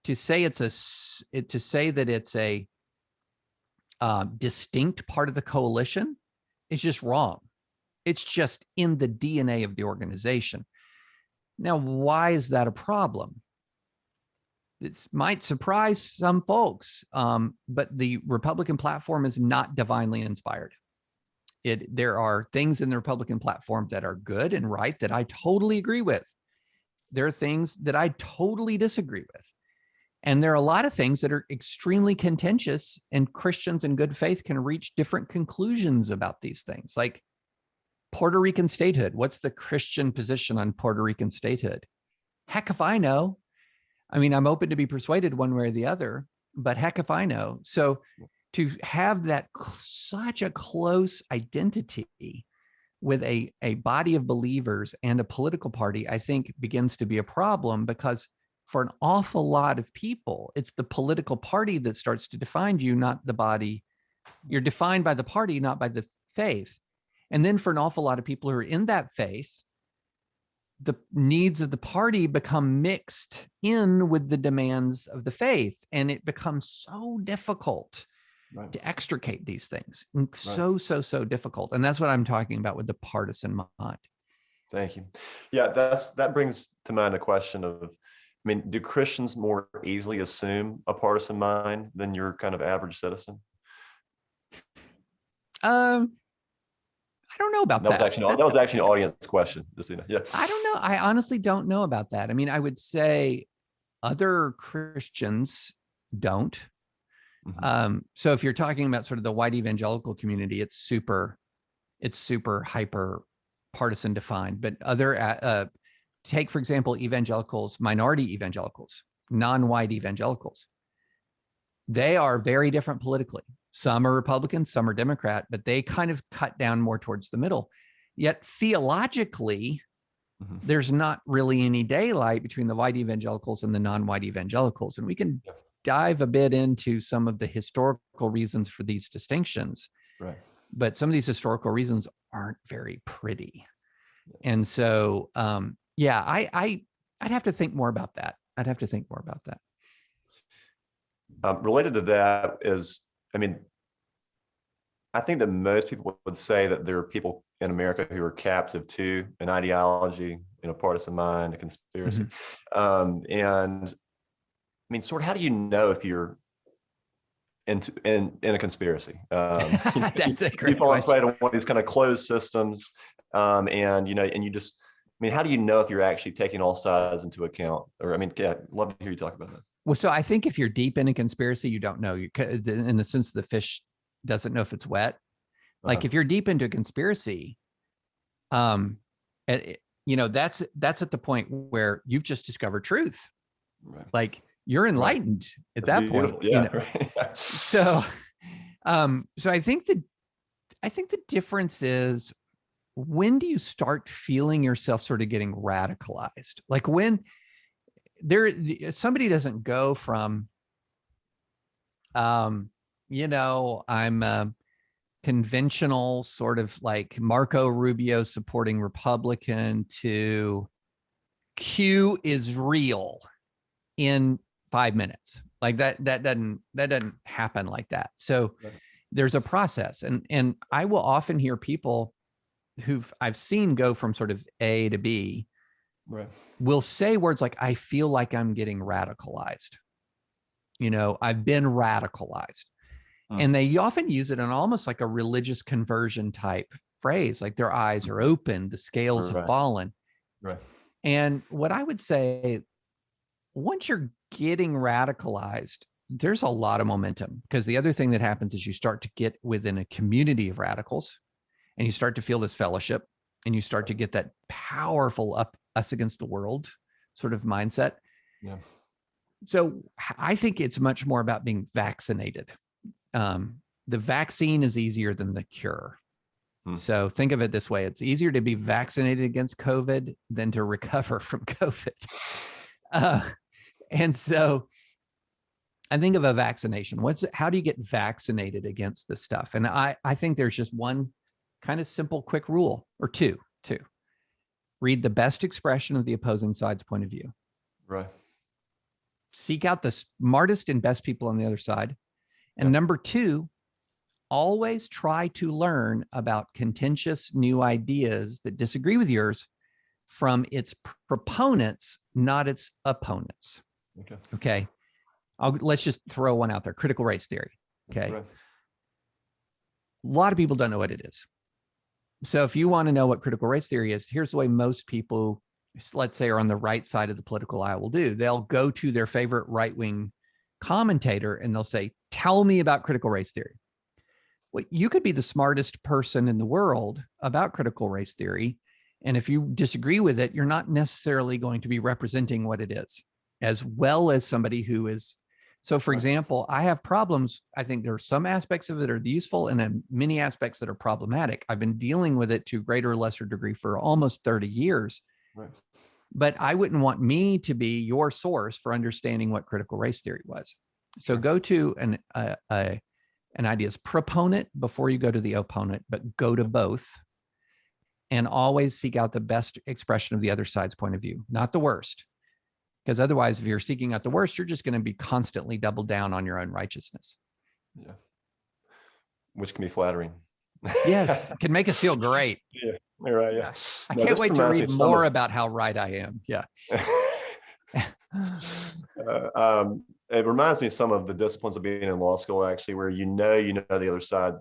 to say that it's a distinct part of the coalition. It's just wrong. It's just in the DNA of the organization. Now, why is that a problem? It might surprise some folks, but the Republican platform is not divinely inspired. There are things in the Republican platform that are good and right that I totally agree with. There are things that I totally disagree with. And there are a lot of things that are extremely contentious, and Christians in good faith can reach different conclusions about these things. Like Puerto Rican statehood. What's the Christian position on Puerto Rican statehood? Heck if I know. I mean, I'm open to be persuaded one way or the other, but heck if I know. So to have that such a close identity with a body of believers and a political party, I think begins to be a problem, because for an awful lot of people, it's the political party that starts to define you, not the body. You're defined by the party, not by the faith. And then for an awful lot of people who are in that faith, the needs of the party become mixed in with the demands of the faith. And it becomes so difficult to extricate these things. So difficult. And that's what I'm talking about with the partisan mind. Thank you. Yeah, that brings to mind the question of, I mean, do Christians more easily assume a partisan mind than your kind of average citizen? I don't know about that. That was actually an audience question. Just, yeah. I don't know. I honestly don't know about that. I mean, I would say other Christians don't. Mm-hmm. So if you're talking about sort of the white evangelical community, it's super hyper partisan defined. But other, take for example, evangelicals, minority evangelicals, non-white evangelicals. They are very different politically. Some are Republican, some are Democrat, but they kind of cut down more towards the middle. Yet theologically, there's not really any daylight between the white evangelicals and the non-white evangelicals. And we can dive a bit into some of the historical reasons for these distinctions. Right. But some of these historical reasons aren't very pretty. And so, I'd have to think more about that. Related to that is, I mean, I think that most people would say that there are people in America who are captive to an ideology, a partisan mind, a conspiracy. And I mean, sort of, how do you know if you're in a conspiracy? That's a great you fall question. into one of these kind of closed systems, and you just, I mean, how do you know if you're actually taking all sides into account? Or, I mean, yeah, I'd love to hear you talk about that. Well, so I think if you're deep in a conspiracy, you don't know. In the sense the fish doesn't know if it's wet. Like if you're deep into a conspiracy, that's at the point where you've just discovered truth. Right. Like you're enlightened at that point. Yeah. So I think the difference is, when do you start feeling yourself sort of getting radicalized? Like when somebody doesn't go from, I'm a conventional sort of like Marco Rubio supporting Republican to Q is real in 5 minutes. Like that doesn't happen like that. So there's a process, and I will often hear people I've seen go from sort of A to B, right, will say words like, I feel like I'm getting radicalized. I've been radicalized. And they often use it in almost like a religious conversion type phrase, like their eyes are open, the scales have fallen. Right. And what I would say, once you're getting radicalized, there's a lot of momentum, because the other thing that happens is you start to get within a community of radicals, and you start to feel this fellowship, and you start to get that powerful us against the world sort of mindset. Yeah. So I think it's much more about being vaccinated. the vaccine is easier than the cure. Hmm. So think of it this way. It's easier to be vaccinated against COVID than to recover from COVID. And so I think of a vaccination. How do you get vaccinated against this stuff? And I think there's just one kind of simple, quick rule, or two. Read the best expression of the opposing side's point of view. Right. Seek out the smartest and best people on the other side. And number two, always try to learn about contentious new ideas that disagree with yours from its proponents, not its opponents. Okay. Let's just throw one out there. Critical race theory. Okay. Right. A lot of people don't know what it is. So if you want to know what critical race theory is, here's the way most people, let's say, are on the right side of the political aisle will do. They'll go to their favorite right-wing commentator and they'll say, tell me about critical race theory. Well, you could be the smartest person in the world about critical race theory. And if you disagree with it, you're not necessarily going to be representing what it is as well as somebody who is. So for example, I have problems. I think there are some aspects of it are useful and many aspects that are problematic. I've been dealing with it to a greater or lesser degree for almost 30 years. Right. But I wouldn't want me to be your source for understanding what critical race theory was. So go to an idea's proponent before you go to the opponent, but go to both and always seek out the best expression of the other side's point of view, not the worst. Because otherwise, if you're seeking out the worst, you're just going to be constantly double down on your own righteousness. Yeah. Which can be flattering. Yes, it can make us feel great. Yeah, you're right. Yeah. I can't wait to read more about how right I am. Yeah. It reminds me of some of the disciplines of being in law school, actually, where you know the other side's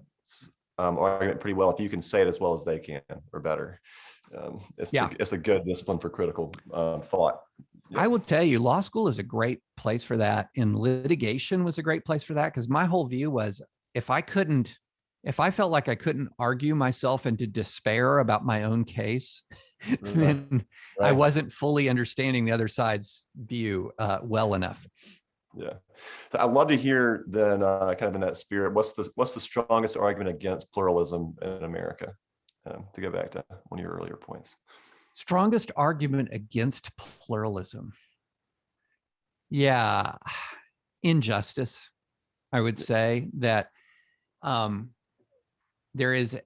argument pretty well if you can say it as well as they can or better. It's a good discipline for critical thought. Yeah. I will tell you, law school is a great place for that. And litigation was a great place for that, because my whole view was if I felt like I couldn't argue myself into despair about my own case, then I wasn't fully understanding the other side's view well enough. Yeah. So I'd love to hear then, kind of in that spirit, what's the strongest argument against pluralism in America? To go back to one of your earlier points. Strongest argument against pluralism. Yeah. Injustice. I would say that there is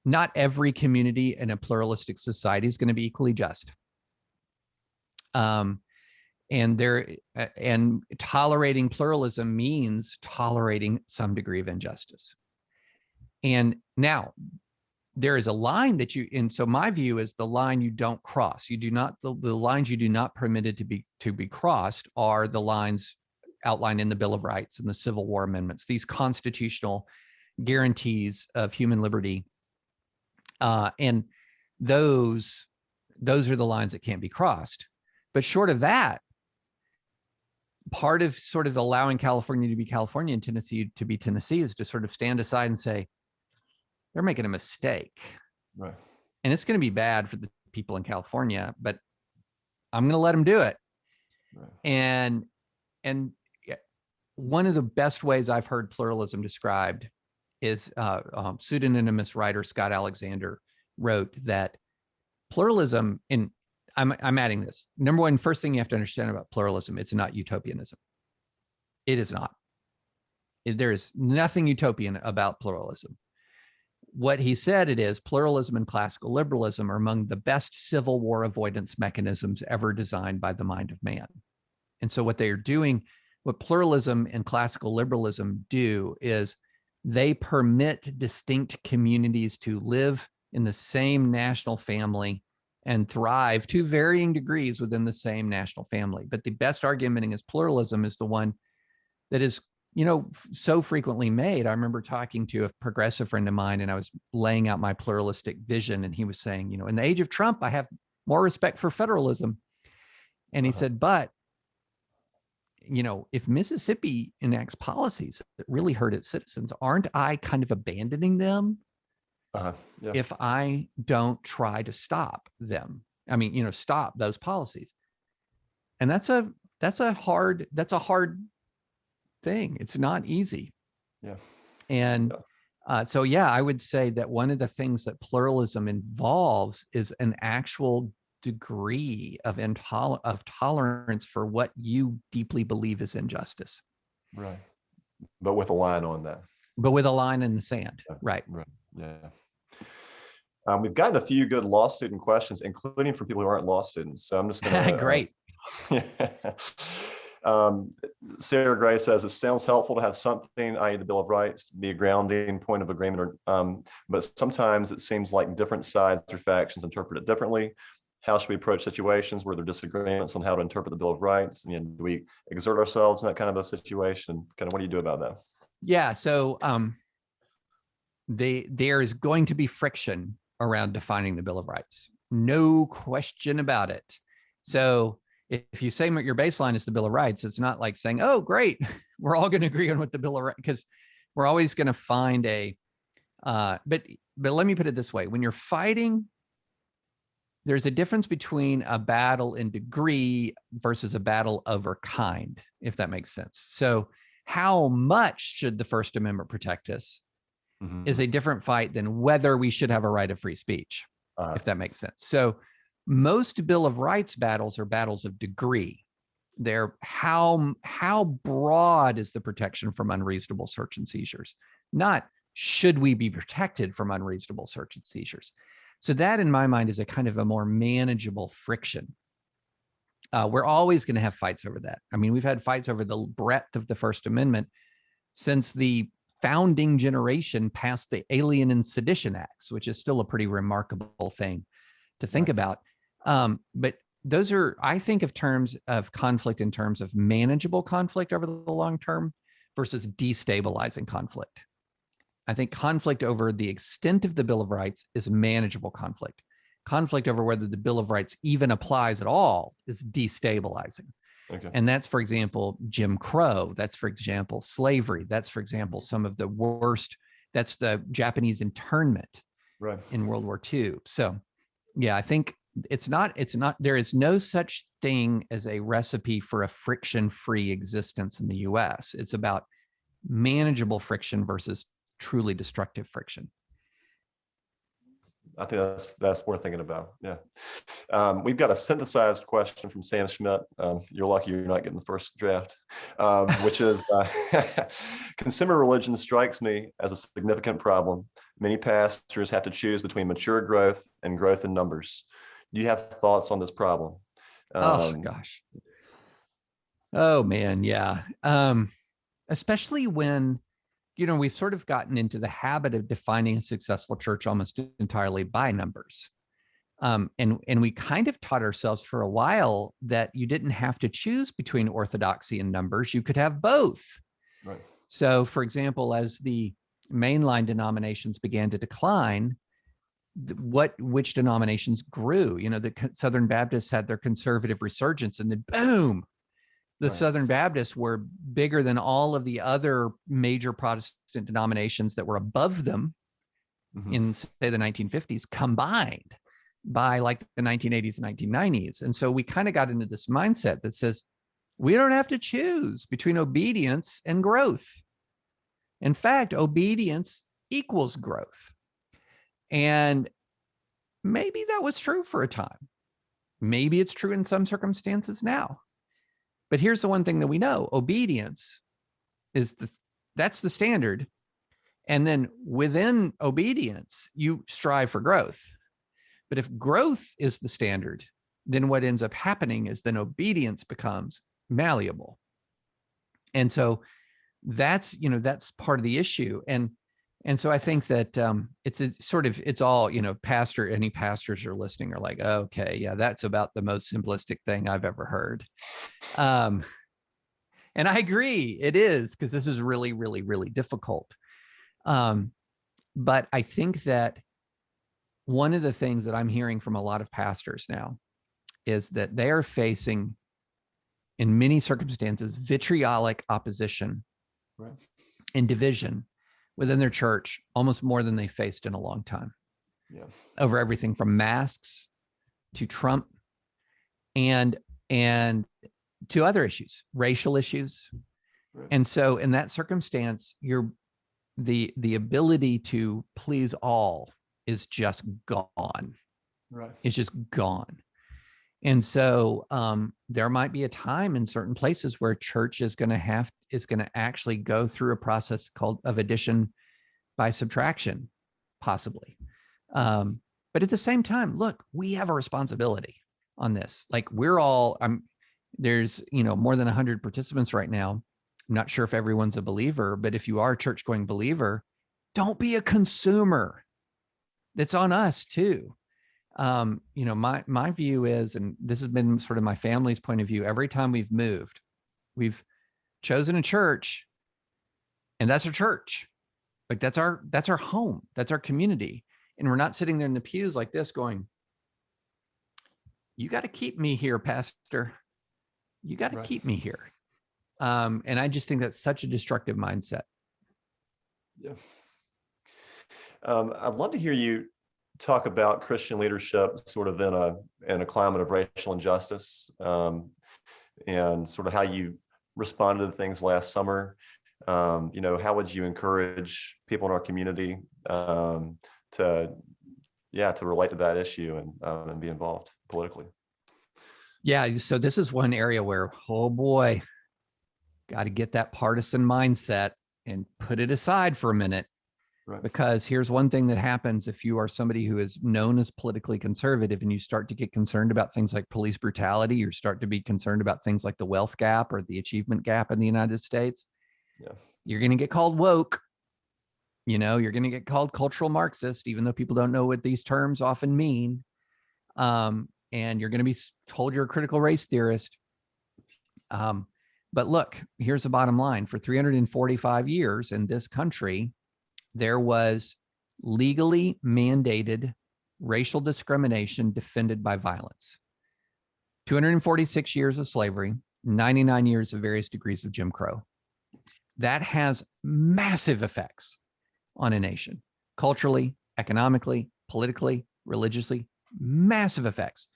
not every community in a pluralistic society is going to be equally just. And tolerating pluralism means tolerating some degree of injustice. And now there is a line that so my view is the line you don't cross. You do not, the lines you do not permitted to be crossed are the lines outlined in the Bill of Rights and the Civil War amendments, these constitutional guarantees of human liberty. And those are the lines that can't be crossed. But short of that, part of sort of allowing California to be California and Tennessee to be Tennessee is to sort of stand aside and say, they're making a mistake. Right. And it's going to be bad for the people in California, but I'm going to let them do it. Right. And one of the best ways I've heard pluralism described is pseudonymous writer Scott Alexander wrote that pluralism, and I'm adding this. Number one, first thing you have to understand about pluralism, it's not utopianism. It is not. There is nothing utopian about pluralism. What he said it is, pluralism and classical liberalism are among the best Civil War avoidance mechanisms ever designed by the mind of man. And so what they are doing, what pluralism and classical liberalism do is they permit distinct communities to live in the same national family and thrive to varying degrees within the same national family. But the best argument against pluralism is the one that is, so frequently made. I remember talking to a progressive friend of mine and I was laying out my pluralistic vision. And he was saying, in the age of Trump, I have more respect for federalism. And he said, but, if Mississippi enacts policies that really hurt its citizens, aren't I kind of abandoning them if I don't try to stop them? I mean, stop those policies. And that's a hard thing. It's not easy. Yeah. And so, yeah, I would say that one of the things that pluralism involves is an actual degree of tolerance for what you deeply believe is injustice. Right. But with a line on that. But with a line in the sand. Right. Right. Yeah. We've gotten a few good law student questions, including from people who aren't law students. So I'm just going to. Great. Sarah Gray says, it sounds helpful to have something, i.e. the Bill of Rights, to be a grounding point of agreement, but sometimes it seems like different sides or factions interpret it differently. How should we approach situations where there are disagreements on how to interpret the Bill of Rights? And do we exert ourselves in that kind of a situation? Kind of what do you do about that? Yeah, so there is going to be friction around defining the Bill of Rights. No question about it. So if you say your baseline is the Bill of Rights, it's not like saying, oh, great, we're all going to agree on what the Bill of Rights, because we're always going to find but let me put it this way. When you're fighting, there's a difference between a battle in degree versus a battle over kind, if that makes sense. So how much should the First Amendment protect us is a different fight than whether we should have a right of free speech, if that makes sense. So most Bill of Rights battles are battles of degree. They're how broad is the protection from unreasonable search and seizures, not should we be protected from unreasonable search and seizures. So that, in my mind, is a kind of a more manageable friction. We're always going to have fights over that. I mean, we've had fights over the breadth of the First Amendment since the founding generation passed the Alien and Sedition Acts, which is still a pretty remarkable thing to think about. But those are, I think of terms of conflict in terms of manageable conflict over the long term versus destabilizing conflict. I think conflict over the extent of the Bill of Rights is manageable conflict. Conflict over whether the Bill of Rights even applies at all is destabilizing. Okay. And that's, for example, Jim Crow. That's, for example, slavery. That's, for example, some of the worst. That's the Japanese internment in World War II. So, yeah, I think it's not, there is no such thing as a recipe for a friction-free existence in the US. It's about manageable friction versus truly destructive friction. I think that's worth thinking about. Yeah. We've got a synthesized question from Sam Schmidt. You're lucky you're not getting the first draft, which is consumer religion strikes me as a significant problem. Many pastors have to choose between mature growth and growth in numbers. Do you have thoughts on this problem? Oh, gosh. Oh, man. Yeah. Especially when, we've sort of gotten into the habit of defining a successful church almost entirely by numbers. And we kind of taught ourselves for a while that you didn't have to choose between orthodoxy and numbers. You could have both. Right. So, for example, as the mainline denominations began to decline, which denominations grew? The Southern Baptists had their conservative resurgence, and then boom, the Southern Baptists were bigger than all of the other major Protestant denominations that were above them in, say, the 1950s combined by like the 1980s and 1990s. And so we kind of got into this mindset that says, we don't have to choose between obedience and growth. In fact, obedience equals growth. And maybe that was true for a time. Maybe it's true in some circumstances now. But here's the one thing that we know: obedience is that's the standard. And then within obedience, you strive for growth. But if growth is the standard, then what ends up happening is then obedience becomes malleable. And so that's part of the issue. And so I think that it's all, any pastors are listening are like, okay, yeah, that's about the most simplistic thing I've ever heard. And I agree, it is, because this is really, really, really difficult. But I think that one of the things that I'm hearing from a lot of pastors now is that they are facing, in many circumstances, vitriolic opposition and division within their church, almost more than they faced in a long time. Yeah. Over everything from masks to Trump and to other issues, racial issues. Right. And so in that circumstance, you're the ability to please all is just gone. Right. It's just gone. And so there might be a time in certain places where church is going to actually go through a process of addition by subtraction, possibly. But at the same time, look, we have a responsibility on this. Like there's more than 100 participants right now. I'm not sure if everyone's a believer, but if you are a church-going believer, don't be a consumer. That's on us too. My view is, and this has been sort of my family's point of view, every time we've moved, we've chosen a church, and that's our church. Like that's our home, that's our community. And we're not sitting there in the pews like this going, you got to keep me here, Pastor. You got to Right. keep me here. And I just think that's such a destructive mindset. Yeah. I'd love to hear you talk about Christian leadership sort of in a climate of racial injustice, and sort of how you responded to things last summer. How would you encourage people in our community to relate to that issue and be involved politically? Yeah, so this is one area where, oh boy, got to get that partisan mindset and put it aside for a minute. Right. Because here's one thing that happens if you are somebody who is known as politically conservative and you start to get concerned about things like police brutality, you start to be concerned about things like the wealth gap or the achievement gap in the United States. Yeah. You're going to get called woke. You're going to get called cultural Marxist, even though people don't know what these terms often mean. And you're going to be told you're a critical race theorist. But look, here's the bottom line. For 345 years in this country, there was legally mandated racial discrimination defended by violence. 246 years of slavery, 99 years of various degrees of Jim Crow. That has massive effects on a nation, culturally, economically, politically, religiously, massive effects.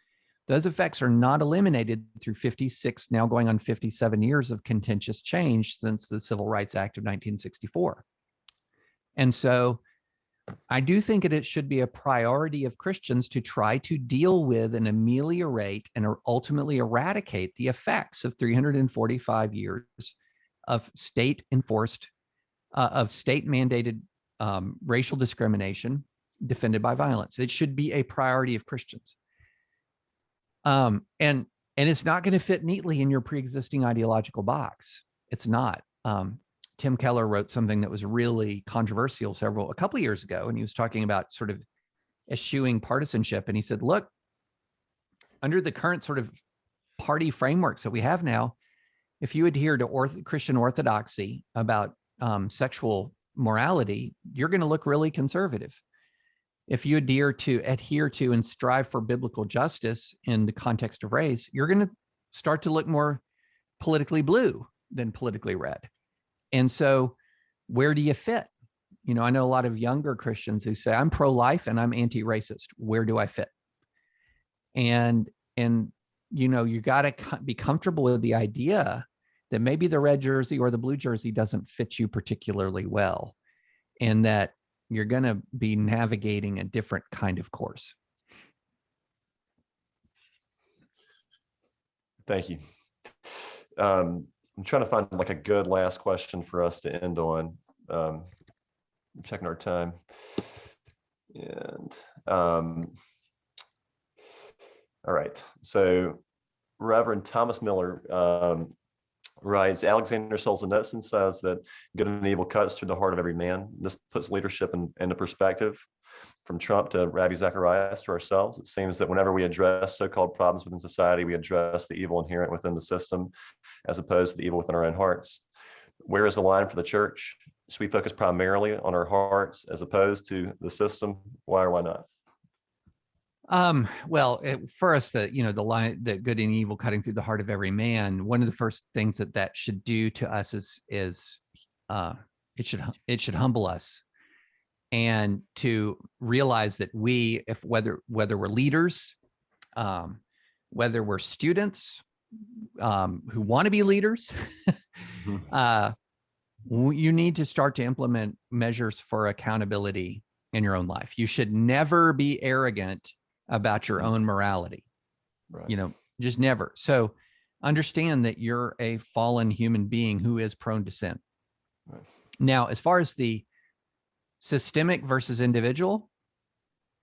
Those effects are not eliminated through 56, now going on 57 years of contentious change since the Civil Rights Act of 1964. And so I do think it should be a priority of Christians to try to deal with and ameliorate and ultimately eradicate the effects of 345 years of state-enforced, of state-mandated racial discrimination defended by violence. It should be a priority of Christians. And it's not going to fit neatly in your pre-existing ideological box. It's not. Tim Keller wrote something that was really controversial a couple of years ago, and he was talking about sort of eschewing partisanship. And he said, look, under the current sort of party frameworks that we have now, if you adhere to Christian orthodoxy about sexual morality, you're going to look really conservative. If you adhere to and strive for biblical justice in the context of race, you're going to start to look more politically blue than politically red. And so where do you fit? I know a lot of younger Christians who say, I'm pro-life and I'm anti-racist. Where do I fit? And you got to be comfortable with the idea that maybe the red jersey or the blue jersey doesn't fit you particularly well, and that you're going to be navigating a different kind of course. Thank you. I'm trying to find like a good last question for us to end on. I'm checking our time. And all right. So Reverend Thomas Miller writes, Alexander Solzhenitsyn says that good and evil cuts through the heart of every man. This puts leadership into perspective. From Trump to Ravi Zacharias to ourselves, it seems that whenever we address so-called problems within society, we address the evil inherent within the system as opposed to the evil within our own hearts. Where is the line for the church? Should we focus primarily on our hearts as opposed to the system? Why or why not? Well, first, the line that good and evil cutting through the heart of every man. One of the first things that should do to us is it should humble us, and to realize that whether we're leaders, whether we're students who want to be leaders, You need to start to implement measures for accountability in your own life. You should never be arrogant about your own morality. Right. You know, just never. So understand that you're a fallen human being who is prone to sin. Right. Now, as far as the systemic versus individual,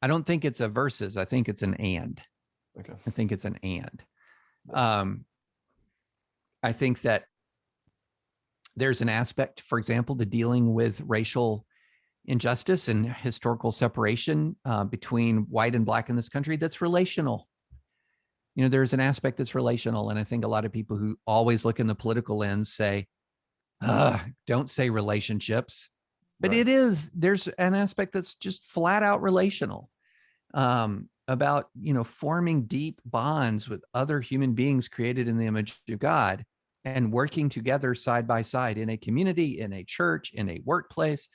I don't think it's a versus. I think it's an and. Okay. I think it's an and. Yeah. I think that there's an aspect, for example, to dealing with racial injustice and historical separation between white and black in this country that's relational. You know, there's an aspect that's relational. And I think a lot of people who always look in the political lens say, don't say relationships. But Right. it is, there's an aspect that's just flat out relational about, you know, forming deep bonds with other human beings created in the image of God and working together side by side in a community, in a church, in a workplace.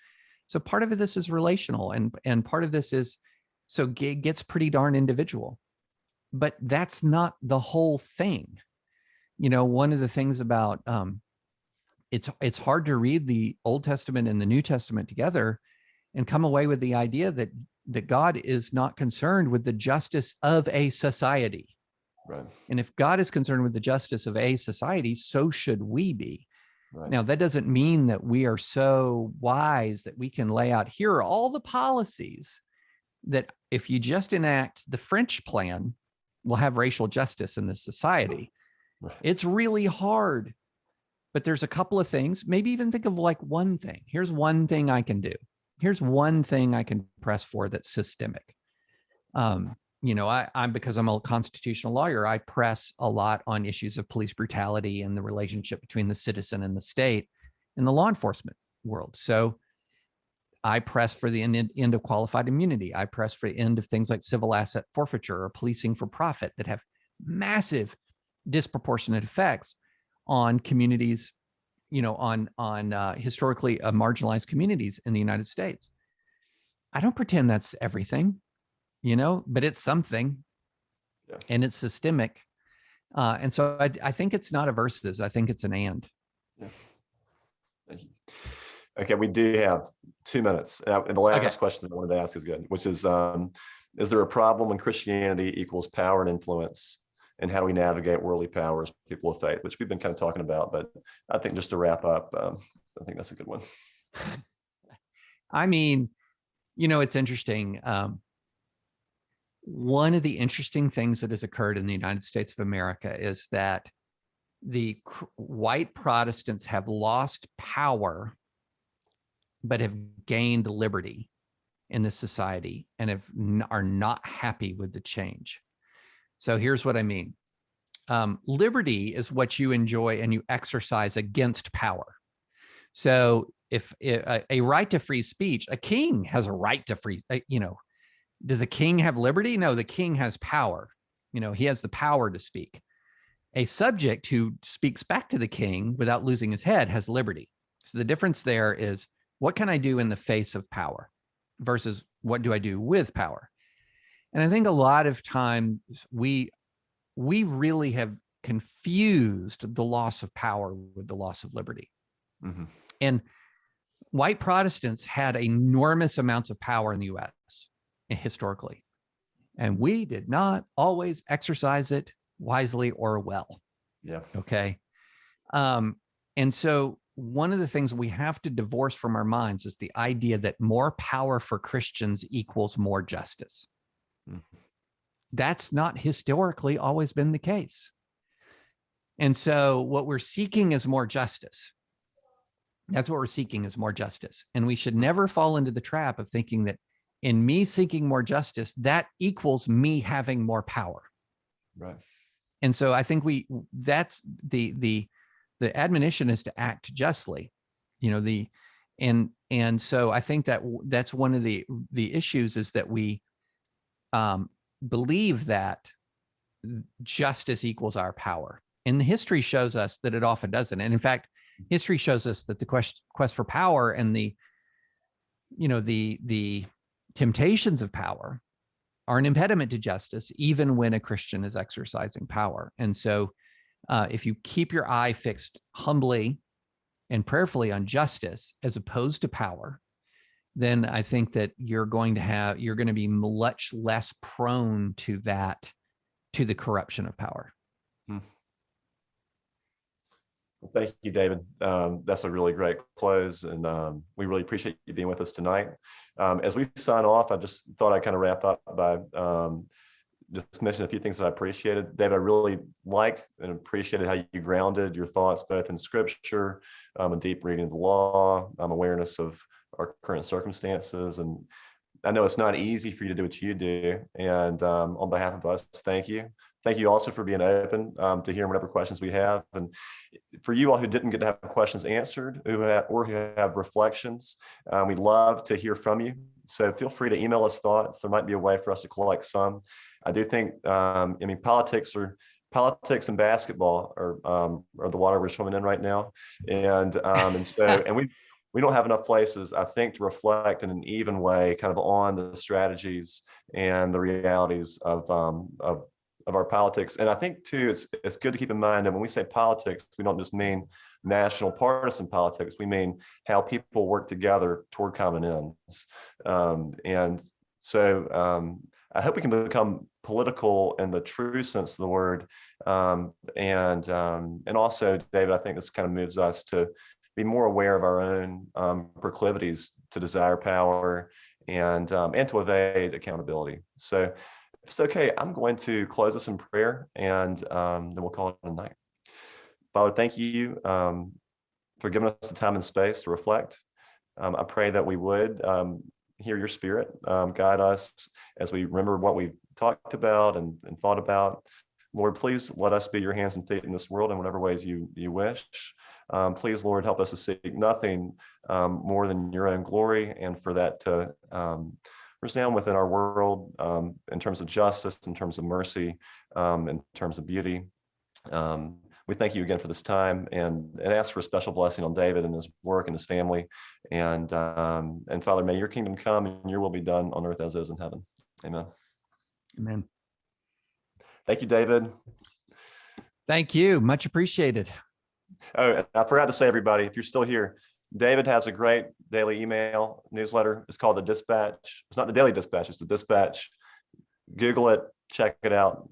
So part of this is relational, and part of this is, so it gets pretty darn individual, but that's not the whole thing. You know, one of the things about it's hard to read the Old Testament and the New Testament together and come away with the idea that God is not concerned with the justice of a society. Right. And if God is concerned with the justice of a society, so should we be. Right. Now, that doesn't mean that we are so wise that we can lay out, here are all the policies that if you just enact the French plan, we'll have racial justice in this society. Right. It's really hard, but there's a couple of things, maybe even think of like one thing. Here's one thing I can do. Here's one thing I can press for that's systemic. You know, I'm because I'm a constitutional lawyer, I press a lot on issues of police brutality and the relationship between the citizen and the state in the law enforcement world. So I press for the end of qualified immunity. I press for the end of things like civil asset forfeiture or policing for profit that have massive disproportionate effects on communities, you know, on historically marginalized communities in the United States. I don't pretend that's everything, you know, but it's something. Yeah. And it's systemic. And so I think it's not a versus, I think it's an and. Yeah. Thank you. Okay, we do have 2 minutes. And the last question I wanted to ask is good, which is there a problem when Christianity equals power and influence? And how do we navigate worldly power as people of faith, which we've been kind of talking about, but I think just to wrap up, I think that's a good one. I mean, you know, it's interesting. One of the interesting things that has occurred in the United States of America is that the white Protestants have lost power, but have gained liberty in this society and are not happy with the change. So here's what I mean. Liberty is what you enjoy and you exercise against power. So if a right to free speech, a king has a right to free, you know, does a king have liberty? No, the king has power. You know, he has the power to speak. A subject who speaks back to the king without losing his head has liberty. So the difference there is, what can I do in the face of power versus what do I do with power? And I think a lot of times we really have confused the loss of power with the loss of liberty. Mm-hmm. And white Protestants had enormous amounts of power in the US historically, and we did not always exercise it wisely or well. Yeah. Okay. And so one of the things we have to divorce from our minds is the idea that more power for Christians equals more justice. That's not historically always been the case. And so what we're seeking is more justice. That's what we're seeking, is more justice. And we should never fall into the trap of thinking that in me seeking more justice, that equals me having more power. Right. And so I think that's the admonition is to act justly, you know, and so I think that's one of the issues, is that we believe that justice equals our power. And the history shows us that it often doesn't. And in fact, history shows us that the quest for power and the temptations of power are an impediment to justice, even when a Christian is exercising power. And so if you keep your eye fixed humbly and prayerfully on justice as opposed to power, then I think that you're going to be much less prone to the corruption of power. Thank you, David. That's a really great close, and we really appreciate you being with us tonight. As we sign off, I just thought I'd kind of wrap up by just mention a few things that I appreciated. David, I really liked and appreciated how you grounded your thoughts both in Scripture, a deep reading of the law, awareness of our current circumstances. And I know it's not easy for you to do what you do. And on behalf of us, thank you. Thank you also for being open to hearing whatever questions we have. And for you all who didn't get to have questions answered who have reflections, we'd love to hear from you. So feel free to email us thoughts. There might be a way for us to collect some. I do think, politics and basketball are the water we're swimming in right now. And we don't have enough places, I think, to reflect in an even way kind of on the strategies and the realities of our politics. And I think too, it's good to keep in mind that when we say politics, we don't just mean national partisan politics. We mean how people work together toward common ends. And so I hope we can become political in the true sense of the word. And also, David, I think this kind of moves us to be more aware of our own proclivities to desire power and to evade accountability. So if it's okay, I'm going to close us in prayer, and then we'll call it a night. Father, thank you for giving us the time and space to reflect. I pray that we would hear your Spirit guide us as we remember what we've talked about and thought about. Lord, please let us be your hands and feet in this world in whatever ways you wish. Please, Lord, help us to seek nothing more than your own glory, and for that to resound within our world in terms of justice, in terms of mercy, in terms of beauty. We thank you again for this time, and ask for a special blessing on David and his work and his family. And Father, may your kingdom come and your will be done on earth as it is in heaven. Amen. Amen. Thank you, David. Thank you. Much appreciated. Oh, and I forgot to say, everybody, if you're still here, David has a great daily email newsletter. It's called The Dispatch. It's not the Daily Dispatch, it's The Dispatch. Google it, check it out.